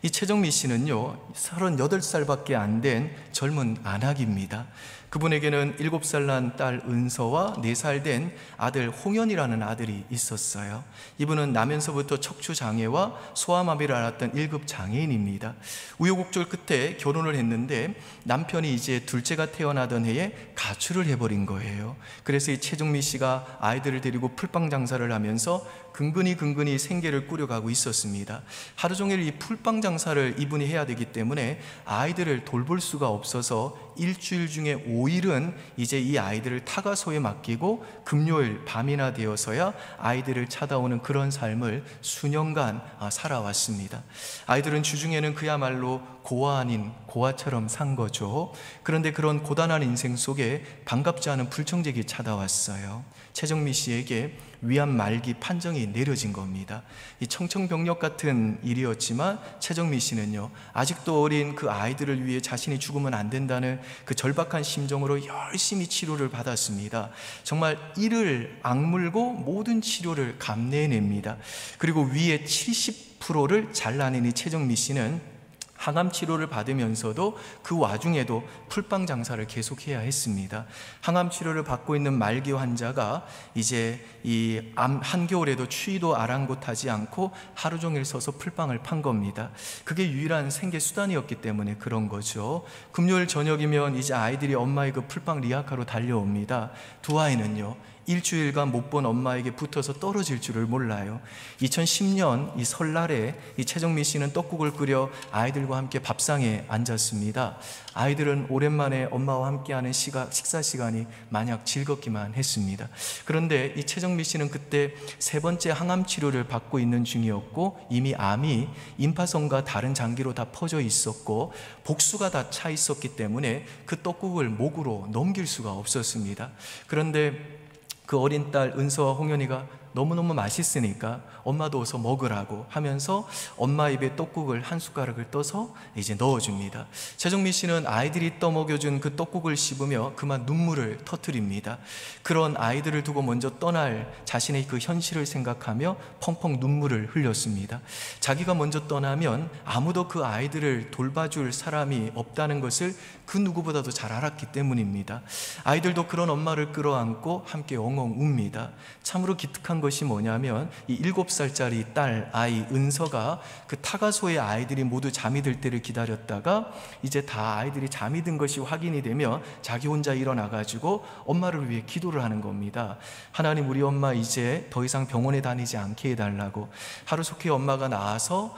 이 최정미 씨는요 38살밖에 안 된 젊은 안학입니다. 그분에게는 7살 난 딸 은서와 4살 된 아들 홍현이라는 아들이 있었어요. 이분은 나면서부터 척추장애와 소아마비를 앓았던 1급 장애인입니다. 우여곡절 끝에 결혼을 했는데 남편이 이제 둘째가 태어나던 해에 가출을 해버린 거예요. 그래서 이 최정미 씨가 아이들을 데리고 풀빵 장사를 하면서 근근히 생계를 꾸려가고 있었습니다. 하루 종일 이 풀빵 장사를 이분이 해야 되기 때문에 아이들을 돌볼 수가 없어서 일주일 중에 5일은 이제 이 아이들을 타가소에 맡기고 금요일 밤이나 되어서야 아이들을 찾아오는 그런 삶을 수년간 살아왔습니다. 아이들은 주중에는 그야말로 고아 아닌 고아처럼 산 거죠. 그런데 그런 고단한 인생 속에 반갑지 않은 불청객이 찾아왔어요. 최정미 씨에게 위암 말기 판정이 내려진 겁니다. 이 청천벽력 같은 일이었지만 최정미 씨는요 아직도 어린 그 아이들을 위해 자신이 죽으면 안 된다는 그 절박한 심정으로 열심히 치료를 받았습니다. 정말 이를 악물고 모든 치료를 감내해냅니다. 그리고 위에 70%를 잘라낸 이 최정미 씨는 항암 치료를 받으면서도 그 와중에도 풀빵 장사를 계속해야 했습니다. 항암 치료를 받고 있는 말기 환자가 이제 이 한겨울에도 추위도 아랑곳하지 않고 하루 종일 서서 풀빵을 판 겁니다. 그게 유일한 생계 수단이었기 때문에 그런 거죠. 금요일 저녁이면 이제 아이들이 엄마의 그 풀빵 리아카로 달려옵니다. 두 아이는요 일주일간 못 본 엄마에게 붙어서 떨어질 줄을 몰라요. 2010년 이 설날에 이 최정미 씨는 떡국을 끓여 아이들과 함께 밥상에 앉았습니다. 아이들은 오랜만에 엄마와 함께하는 식사 시간이 마냥 즐겁기만 했습니다. 그런데 이 최정미 씨는 그때 3번째 항암 치료를 받고 있는 중이었고 이미 암이 임파선과 다른 장기로 다 퍼져 있었고 복수가 다 차 있었기 때문에 그 떡국을 목으로 넘길 수가 없었습니다. 그런데 그 어린 딸 은서와 홍현이가 너무너무 맛있으니까 엄마도 어서 먹으라고 하면서 엄마 입에 떡국을 한 숟가락을 떠서 이제 넣어줍니다. 최정미 씨는 아이들이 떠먹여준 그 떡국을 씹으며 그만 눈물을 터뜨립니다. 그런 아이들을 두고 먼저 떠날 자신의 그 현실을 생각하며 펑펑 눈물을 흘렸습니다. 자기가 먼저 떠나면 아무도 그 아이들을 돌봐줄 사람이 없다는 것을 그 누구보다도 잘 알았기 때문입니다. 아이들도 그런 엄마를 끌어안고 함께 엉엉 웁니다. 참으로 기특한 것이 뭐냐면 이 7살짜리 딸 아이 은서가 그 타가소의 아이들이 모두 잠이 들 때를 기다렸다가 이제 다 아이들이 잠이 든 것이 확인이 되면 자기 혼자 일어나가지고 엄마를 위해 기도를 하는 겁니다. 하나님, 우리 엄마 이제 더 이상 병원에 다니지 않게 해달라고, 하루속히 엄마가 나와서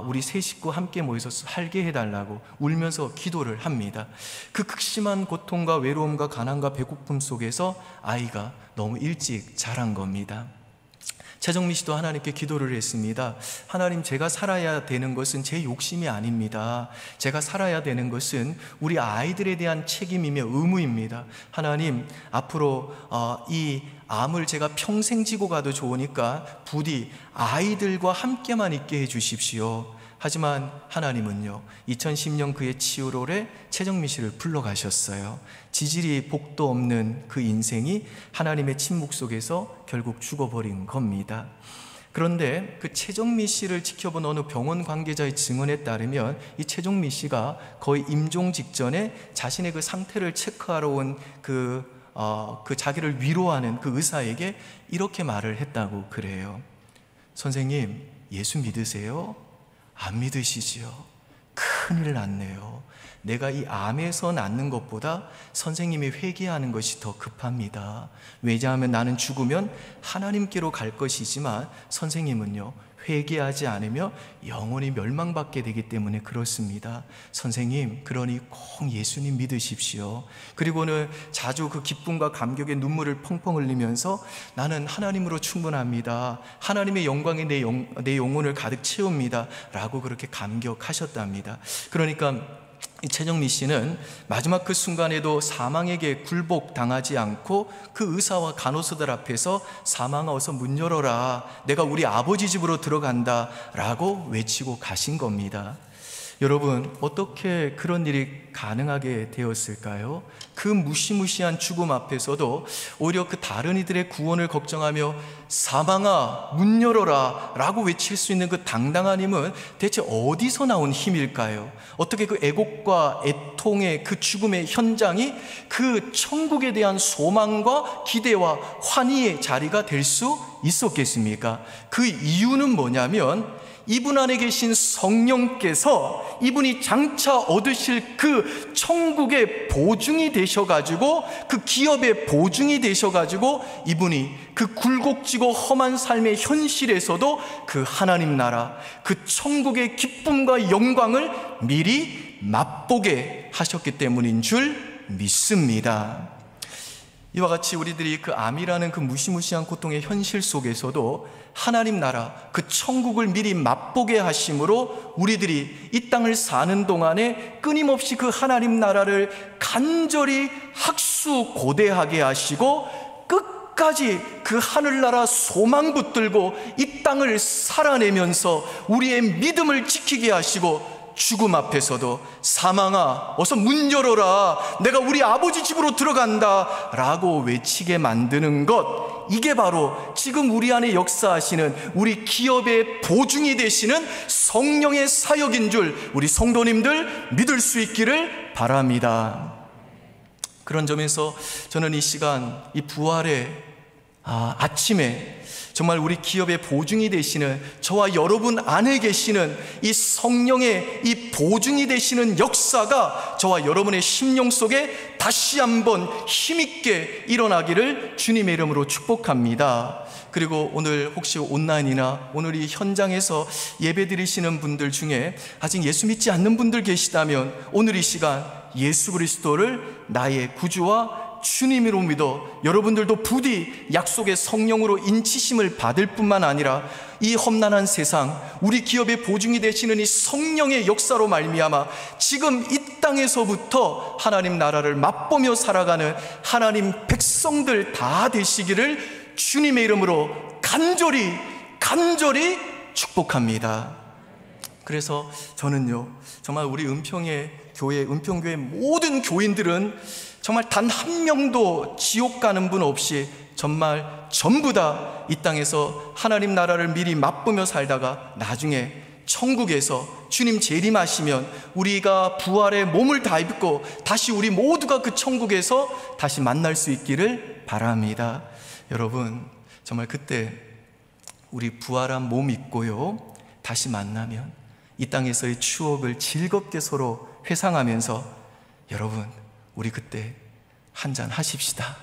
우리 세 식구 함께 모여서 살게 해달라고 울면서 기도를 합니다. 그 극심한 고통과 외로움과 가난과 배고픔 속에서 아이가 너무 일찍 자란 겁니다. 최정미 씨도 하나님께 기도를 했습니다. 하나님, 제가 살아야 되는 것은 제 욕심이 아닙니다. 제가 살아야 되는 것은 우리 아이들에 대한 책임이며 의무입니다. 하나님, 앞으로 이 암을 제가 평생 지고 가도 좋으니까 부디 아이들과 함께만 있게 해 주십시오. 하지만 하나님은요, 2010년 그의 치유롤에 최정미 씨를 불러가셨어요. 지질이 복도 없는 그 인생이 하나님의 침묵 속에서 결국 죽어버린 겁니다. 그런데 그 최정미 씨를 지켜본 어느 병원 관계자의 증언에 따르면 이 최정미 씨가 거의 임종 직전에 자신의 그 상태를 체크하러 온 그 자기를 위로하는 그 의사에게 이렇게 말을 했다고 그래요. 선생님, 예수 믿으세요? 안 믿으시지요? 큰일 났네요. 내가 이 암에서 낫는 것보다 선생님이 회개하는 것이 더 급합니다. 왜냐하면 나는 죽으면 하나님께로 갈 것이지만 선생님은요, 회개하지 않으며 영원히 멸망받게 되기 때문에 그렇습니다. 선생님, 그러니 꼭 예수님 믿으십시오. 그리고는 자주 그 기쁨과 감격의 눈물을 펑펑 흘리면서 나는 하나님으로 충분합니다. 하나님의 영광이 내 영혼을 가득 채웁니다. 라고 그렇게 감격하셨답니다. 그러니까 이 최정미 씨는 마지막 그 순간에도 사망에게 굴복당하지 않고 그 의사와 간호사들 앞에서 사망아 어서 문 열어라, 내가 우리 아버지 집으로 들어간다 라고 외치고 가신 겁니다. 여러분, 어떻게 그런 일이 가능하게 되었을까요? 그 무시무시한 죽음 앞에서도 오히려 그 다른 이들의 구원을 걱정하며 사망아 문 열어라 라고 외칠 수 있는 그 당당한 힘은 대체 어디서 나온 힘일까요? 어떻게 그 애곡과 애통의 그 죽음의 현장이 그 천국에 대한 소망과 기대와 환희의 자리가 될 수 있었겠습니까? 그 이유는 뭐냐면 이분 안에 계신 성령께서 이분이 장차 얻으실 그 천국의 보증이 되셔가지고, 그 기업의 보증이 되셔가지고 이분이 그 굴곡지고 험한 삶의 현실에서도 그 하나님 나라, 그 천국의 기쁨과 영광을 미리 맛보게 하셨기 때문인 줄 믿습니다. 이와 같이 우리들이 그 암이라는 그 무시무시한 고통의 현실 속에서도 하나님 나라, 그 천국을 미리 맛보게 하심으로 우리들이 이 땅을 사는 동안에 끊임없이 그 하나님 나라를 간절히 학수고대하게 하시고 끝까지 그 하늘나라 소망 붙들고 이 땅을 살아내면서 우리의 믿음을 지키게 하시고, 죽음 앞에서도 사망아 어서 문 열어라, 내가 우리 아버지 집으로 들어간다 라고 외치게 만드는 것, 이게 바로 지금 우리 안에 역사하시는 우리 기업의 보증이 되시는 성령의 사역인 줄 우리 성도님들 믿을 수 있기를 바랍니다. 그런 점에서 저는 이 시간, 이 부활의 아침에 정말 우리 기업의 보증이 되시는, 저와 여러분 안에 계시는 이 성령의 이 보증이 되시는 역사가 저와 여러분의 심령 속에 다시 한번 힘있게 일어나기를 주님의 이름으로 축복합니다. 그리고 오늘 혹시 온라인이나 오늘 이 현장에서 예배 드리시는 분들 중에 아직 예수 믿지 않는 분들 계시다면 오늘 이 시간 예수 그리스도를 나의 구주와 주님으로 믿어 여러분들도 부디 약속의 성령으로 인치심을 받을 뿐만 아니라 이 험난한 세상, 우리 기업의 보증이 되시는 이 성령의 역사로 말미암아 지금 이 땅에서부터 하나님 나라를 맛보며 살아가는 하나님 백성들 다 되시기를 주님의 이름으로 간절히 축복합니다. 그래서 저는요, 정말 우리 은평의 교회, 은평교회 모든 교인들은 정말 단 한 명도 지옥 가는 분 없이 정말 전부 다 이 땅에서 하나님 나라를 미리 맛보며 살다가 나중에 천국에서 주님 재림하시면 우리가 부활의 몸을 다 입고 다시 우리 모두가 그 천국에서 다시 만날 수 있기를 바랍니다. 여러분, 정말 그때 우리 부활한 몸 있고요, 다시 만나면 이 땅에서의 추억을 즐겁게 서로 회상하면서 여러분, 우리 그때 한잔 하십시다.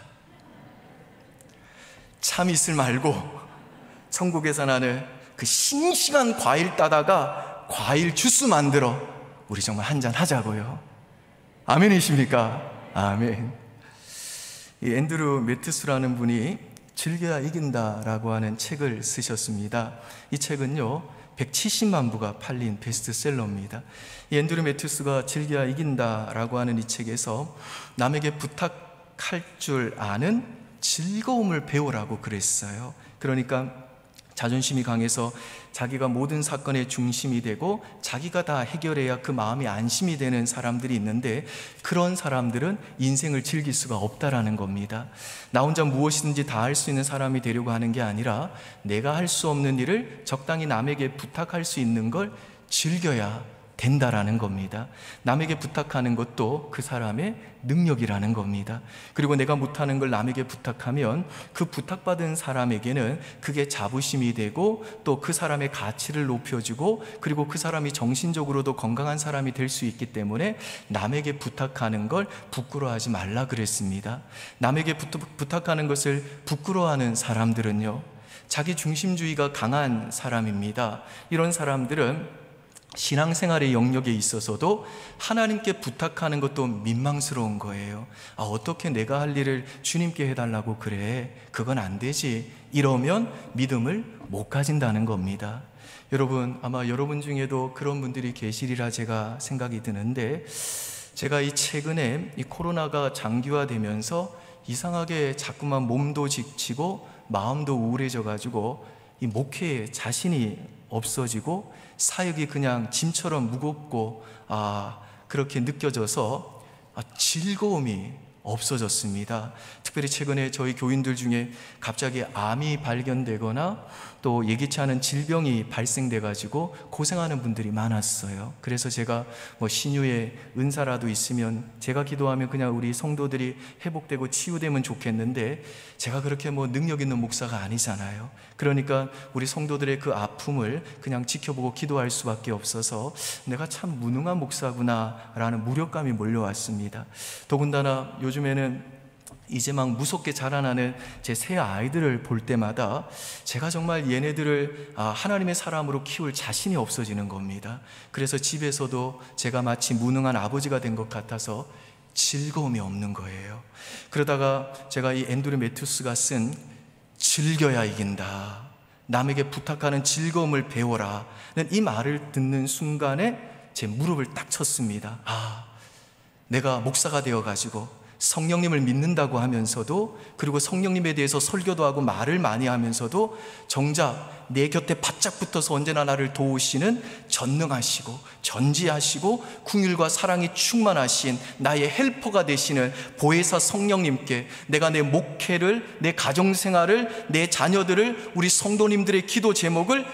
참 있을 말고 천국에서 나는 그 싱싱한 과일 따다가 과일 주스 만들어 우리 정말 한잔 하자고요. 아멘이십니까? 아멘. 이 앤드루 매튜스라는 분이 즐겨야 이긴다라고 하는 책을 쓰셨습니다. 이 책은요 170만 부가 팔린 베스트셀러입니다. 이 앤드루 매튜스가 즐겨야 이긴다라고 하는 이 책에서 남에게 부탁할 줄 아는 즐거움을 배우라고 그랬어요. 그러니까 자존심이 강해서 자기가 모든 사건의 중심이 되고 자기가 다 해결해야 그 마음이 안심이 되는 사람들이 있는데, 그런 사람들은 인생을 즐길 수가 없다라는 겁니다. 나 혼자 무엇이든지 다 할 수 있는 사람이 되려고 하는 게 아니라 내가 할 수 없는 일을 적당히 남에게 부탁할 수 있는 걸 즐겨야 된다라는 겁니다. 남에게 부탁하는 것도 그 사람의 능력이라는 겁니다. 그리고 내가 못하는 걸 남에게 부탁하면 그 부탁받은 사람에게는 그게 자부심이 되고 또 그 사람의 가치를 높여주고, 그리고 그 사람이 정신적으로도 건강한 사람이 될 수 있기 때문에 남에게 부탁하는 걸 부끄러워하지 말라 그랬습니다. 남에게 부탁하는 것을 부끄러워하는 사람들은요, 자기 중심주의가 강한 사람입니다. 이런 사람들은 신앙생활의 영역에 있어서도 하나님께 부탁하는 것도 민망스러운 거예요. 어떻게 내가 할 일을 주님께 해달라고 그래? 그건 안 되지. 이러면 믿음을 못 가진다는 겁니다. 여러분, 아마 여러분 중에도 그런 분들이 계시리라 제가 생각이 드는데, 제가 이 최근에 이 코로나가 장기화되면서 이상하게 자꾸만 몸도 지치고 마음도 우울해져 가지고 이 목회에 자신이 없어지고 사역이 그냥 짐처럼 무겁고 그렇게 느껴져서 즐거움이 없어졌습니다. 특별히 최근에 저희 교인들 중에 갑자기 암이 발견되거나 또 예기치 않은 질병이 발생돼 가지고 고생하는 분들이 많았어요. 그래서 제가 신유의 은사라도 있으면 제가 기도하면 그냥 우리 성도들이 회복되고 치유되면 좋겠는데, 제가 그렇게 능력 있는 목사가 아니잖아요. 그러니까 우리 성도들의 그 아픔을 그냥 지켜보고 기도할 수밖에 없어서 내가 참 무능한 목사구나 라는 무력감이 몰려왔습니다. 더군다나 요즘에는 이제 막 무섭게 자라나는 제 새 아이들을 볼 때마다 제가 정말 얘네들을 하나님의 사람으로 키울 자신이 없어지는 겁니다. 그래서 집에서도 제가 마치 무능한 아버지가 된 것 같아서 즐거움이 없는 거예요. 그러다가 제가 이 앤드루 매튜스가 쓴 즐겨야 이긴다, 남에게 부탁하는 즐거움을 배워라 이 말을 듣는 순간에 제 무릎을 딱 쳤습니다. 내가 목사가 되어가지고 성령님을 믿는다고 하면서도, 그리고 성령님에 대해서 설교도 하고 말을 많이 하면서도 정작 내 곁에 바짝 붙어서 언제나 나를 도우시는 전능하시고 전지하시고 긍휼과 사랑이 충만하신 나의 헬퍼가 되시는 보혜사 성령님께 내가 내 목회를, 내 가정생활을, 내 자녀들을, 우리 성도님들의 기도 제목을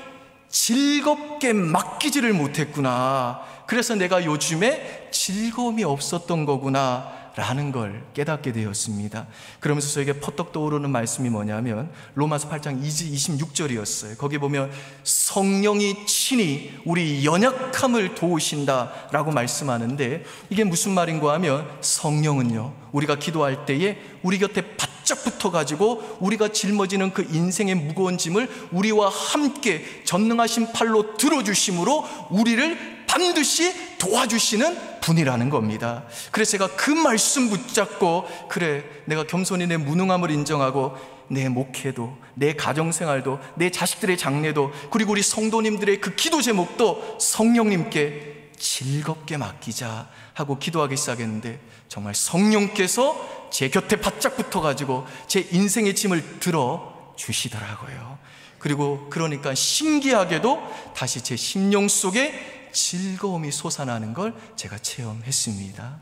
즐겁게 맡기지를 못했구나. 그래서 내가 요즘에 즐거움이 없었던 거구나 라는 걸 깨닫게 되었습니다. 그러면서 저에게 퍼떡 떠오르는 말씀이 뭐냐면 로마서 8장 26절이었어요. 거기 보면 성령이 친히 우리 연약함을 도우신다 라고 말씀하는데, 이게 무슨 말인가 하면 성령은요, 우리가 기도할 때에 우리 곁에 바짝 붙어가지고 우리가 짊어지는 그 인생의 무거운 짐을 우리와 함께 전능하신 팔로 들어주심으로 우리를 반드시 도와주시는 분이라는 겁니다. 그래서 제가 그 말씀 붙잡고, 그래, 내가 겸손히 내 무능함을 인정하고 내 목회도, 내 가정생활도, 내 자식들의 장래도, 그리고 우리 성도님들의 그 기도 제목도 성령님께 즐겁게 맡기자 하고 기도하기 시작했는데, 정말 성령께서 제 곁에 바짝 붙어가지고 제 인생의 짐을 들어주시더라고요. 그리고 그러니까 신기하게도 다시 제 심령 속에 즐거움이 솟아나는 걸 제가 체험했습니다.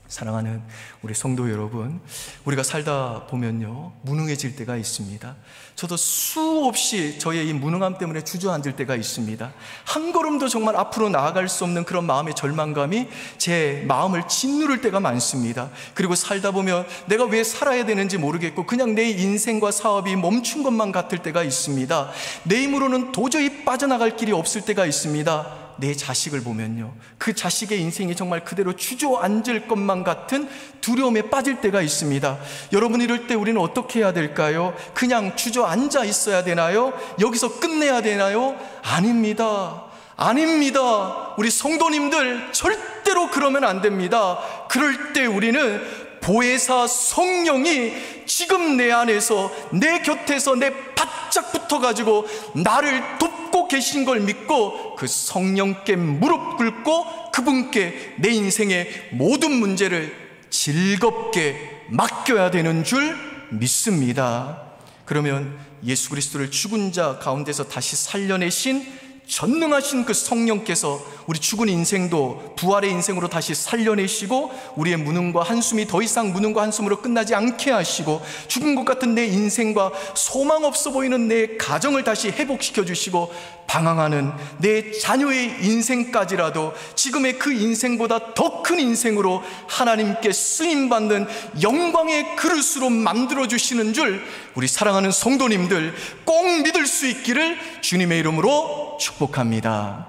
사랑하는 우리 성도 여러분, 우리가 살다 보면요, 무능해질 때가 있습니다. 저도 수없이 저의 이 무능함 때문에 주저앉을 때가 있습니다. 한 걸음도 정말 앞으로 나아갈 수 없는 그런 마음의 절망감이 제 마음을 짓누를 때가 많습니다. 그리고 살다 보면 내가 왜 살아야 되는지 모르겠고 그냥 내 인생과 사업이 멈춘 것만 같을 때가 있습니다. 내 힘으로는 도저히 빠져나갈 길이 없을 때가 있습니다. 내 자식을 보면요, 그 자식의 인생이 정말 그대로 주저앉을 것만 같은 두려움에 빠질 때가 있습니다. 여러분, 이럴 때 우리는 어떻게 해야 될까요? 그냥 주저앉아 있어야 되나요? 여기서 끝내야 되나요? 아닙니다. 아닙니다. 우리 성도님들, 절대로 그러면 안 됩니다. 그럴 때 우리는 보혜사 성령이 지금 내 안에서, 내 곁에서 내 바짝 붙어가지고 나를 돕고 계신 걸 믿고 그 성령께 무릎 꿇고 그분께 내 인생의 모든 문제를 즐겁게 맡겨야 되는 줄 믿습니다. 그러면 예수 그리스도를 죽은 자 가운데서 다시 살려내신 전능하신 그 성령께서 우리 죽은 인생도 부활의 인생으로 다시 살려내시고 우리의 무능과 한숨이 더 이상 무능과 한숨으로 끝나지 않게 하시고 죽은 것 같은 내 인생과 소망 없어 보이는 내 가정을 다시 회복시켜 주시고 방황하는 내 자녀의 인생까지라도 지금의 그 인생보다 더 큰 인생으로 하나님께 쓰임받는 영광의 그릇으로 만들어 주시는 줄 우리 사랑하는 성도님들 꼭 믿을 수 있기를 주님의 이름으로 축복합니다.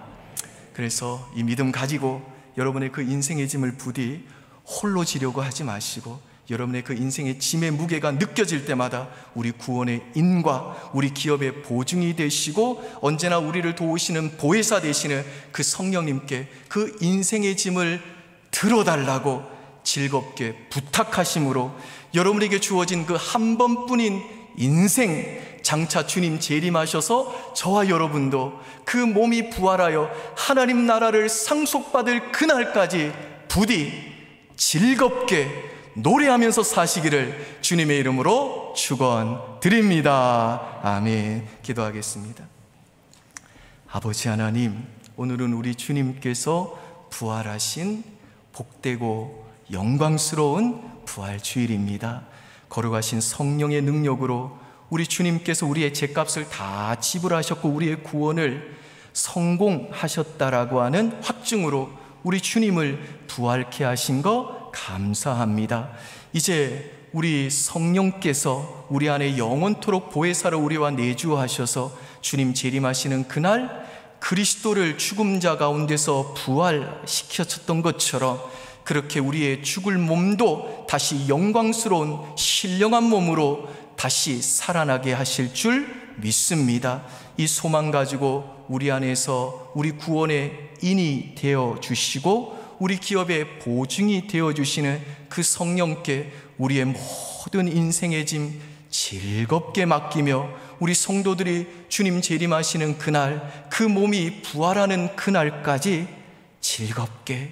그래서 이 믿음 가지고 여러분의 그 인생의 짐을 부디 홀로 지려고 하지 마시고 여러분의 그 인생의 짐의 무게가 느껴질 때마다 우리 구원의 인과 우리 기업의 보증이 되시고 언제나 우리를 도우시는 보혜사 되시는 그 성령님께 그 인생의 짐을 들어달라고 즐겁게 부탁하심으로 여러분에게 주어진 그 한 번뿐인 인생, 장차 주님 재림하셔서 저와 여러분도 그 몸이 부활하여 하나님 나라를 상속받을 그날까지 부디 즐겁게 노래하면서 사시기를 주님의 이름으로 축원드립니다. 아멘. 기도하겠습니다. 아버지 하나님, 오늘은 우리 주님께서 부활하신 복되고 영광스러운 부활주일입니다. 거룩하신 성령의 능력으로 우리 주님께서 우리의 죄값을 다 지불하셨고 우리의 구원을 성공하셨다라고 하는 확증으로 우리 주님을 부활케 하신 거 감사합니다. 이제 우리 성령께서 우리 안에 영원토록 보혜사로 우리와 내주하셔서 주님 재림하시는 그날 그리스도를 죽은 자 가운데서 부활시켰던 것처럼 그렇게 우리의 죽을 몸도 다시 영광스러운 신령한 몸으로 다시 살아나게 하실 줄 믿습니다. 이 소망 가지고 우리 안에서 우리 구원의 인이 되어 주시고 우리 기업의 보증이 되어 주시는 그 성령께 우리의 모든 인생의 짐 즐겁게 맡기며 우리 성도들이 주님 재림하시는 그날 그 몸이 부활하는 그날까지 즐겁게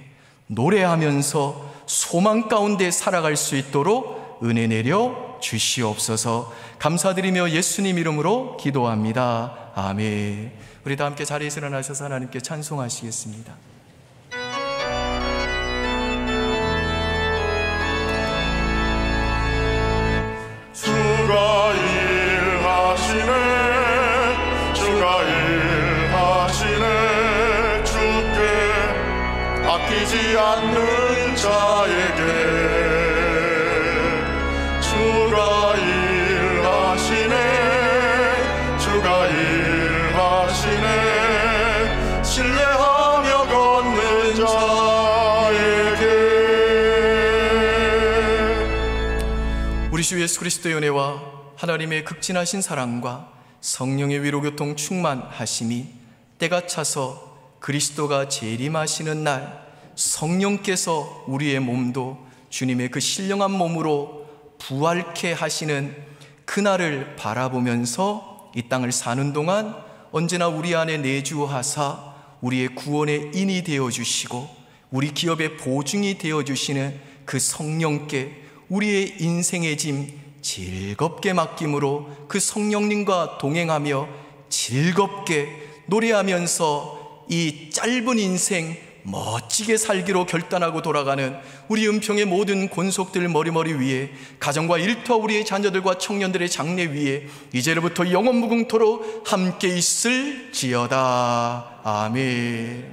노래하면서 소망 가운데 살아갈 수 있도록 은혜 내려 주시옵소서. 감사드리며 예수님 이름으로 기도합니다. 아멘. 우리 다 함께 자리에서 일어나셔서 하나님께 찬송하시겠습니다. 주가 일하시네, 주가 일하시네. 주께 아끼지 않는 자에게 주가 일하시네, 주가 일하시네. 신뢰하며 걷는 자에게 우리 주 예수 그리스도의 은혜와 하나님의 극진하신 사랑과 성령의 위로교통 충만하심이 때가 차서 그리스도가 재림하시는 날 성령께서 우리의 몸도 주님의 그 신령한 몸으로 부활케 하시는 그날을 바라보면서 이 땅을 사는 동안 언제나 우리 안에 내주하사 우리의 구원의 인이 되어주시고 우리 기업의 보증이 되어주시는 그 성령께 우리의 인생의 짐 즐겁게 맡김으로 그 성령님과 동행하며 즐겁게 노래하면서 이 짧은 인생 멋지게 살기로 결단하고 돌아가는 우리 은평의 모든 권속들 머리머리 위에, 가정과 일터 우리의 자녀들과 청년들의 장래 위에 이제로부터 영원 무궁토록 함께 있을지어다. 아멘.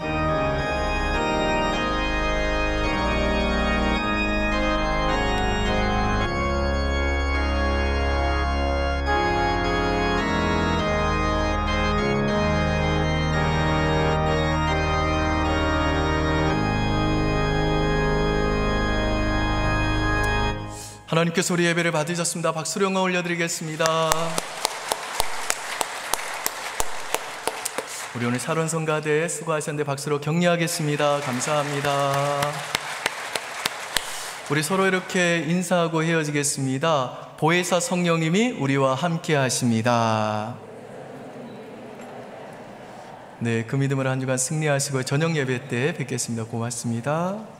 하나님께서 우리 예배를 받으셨습니다. 박수로 영광 올려드리겠습니다. 우리 오늘 사론성가대 수고하셨는데 박수로 격려하겠습니다. 감사합니다. 우리 서로 이렇게 인사하고 헤어지겠습니다. 보혜사 성령님이 우리와 함께 하십니다. 네, 그 믿음으로 한 주간 승리하시고 저녁 예배 때 뵙겠습니다. 고맙습니다.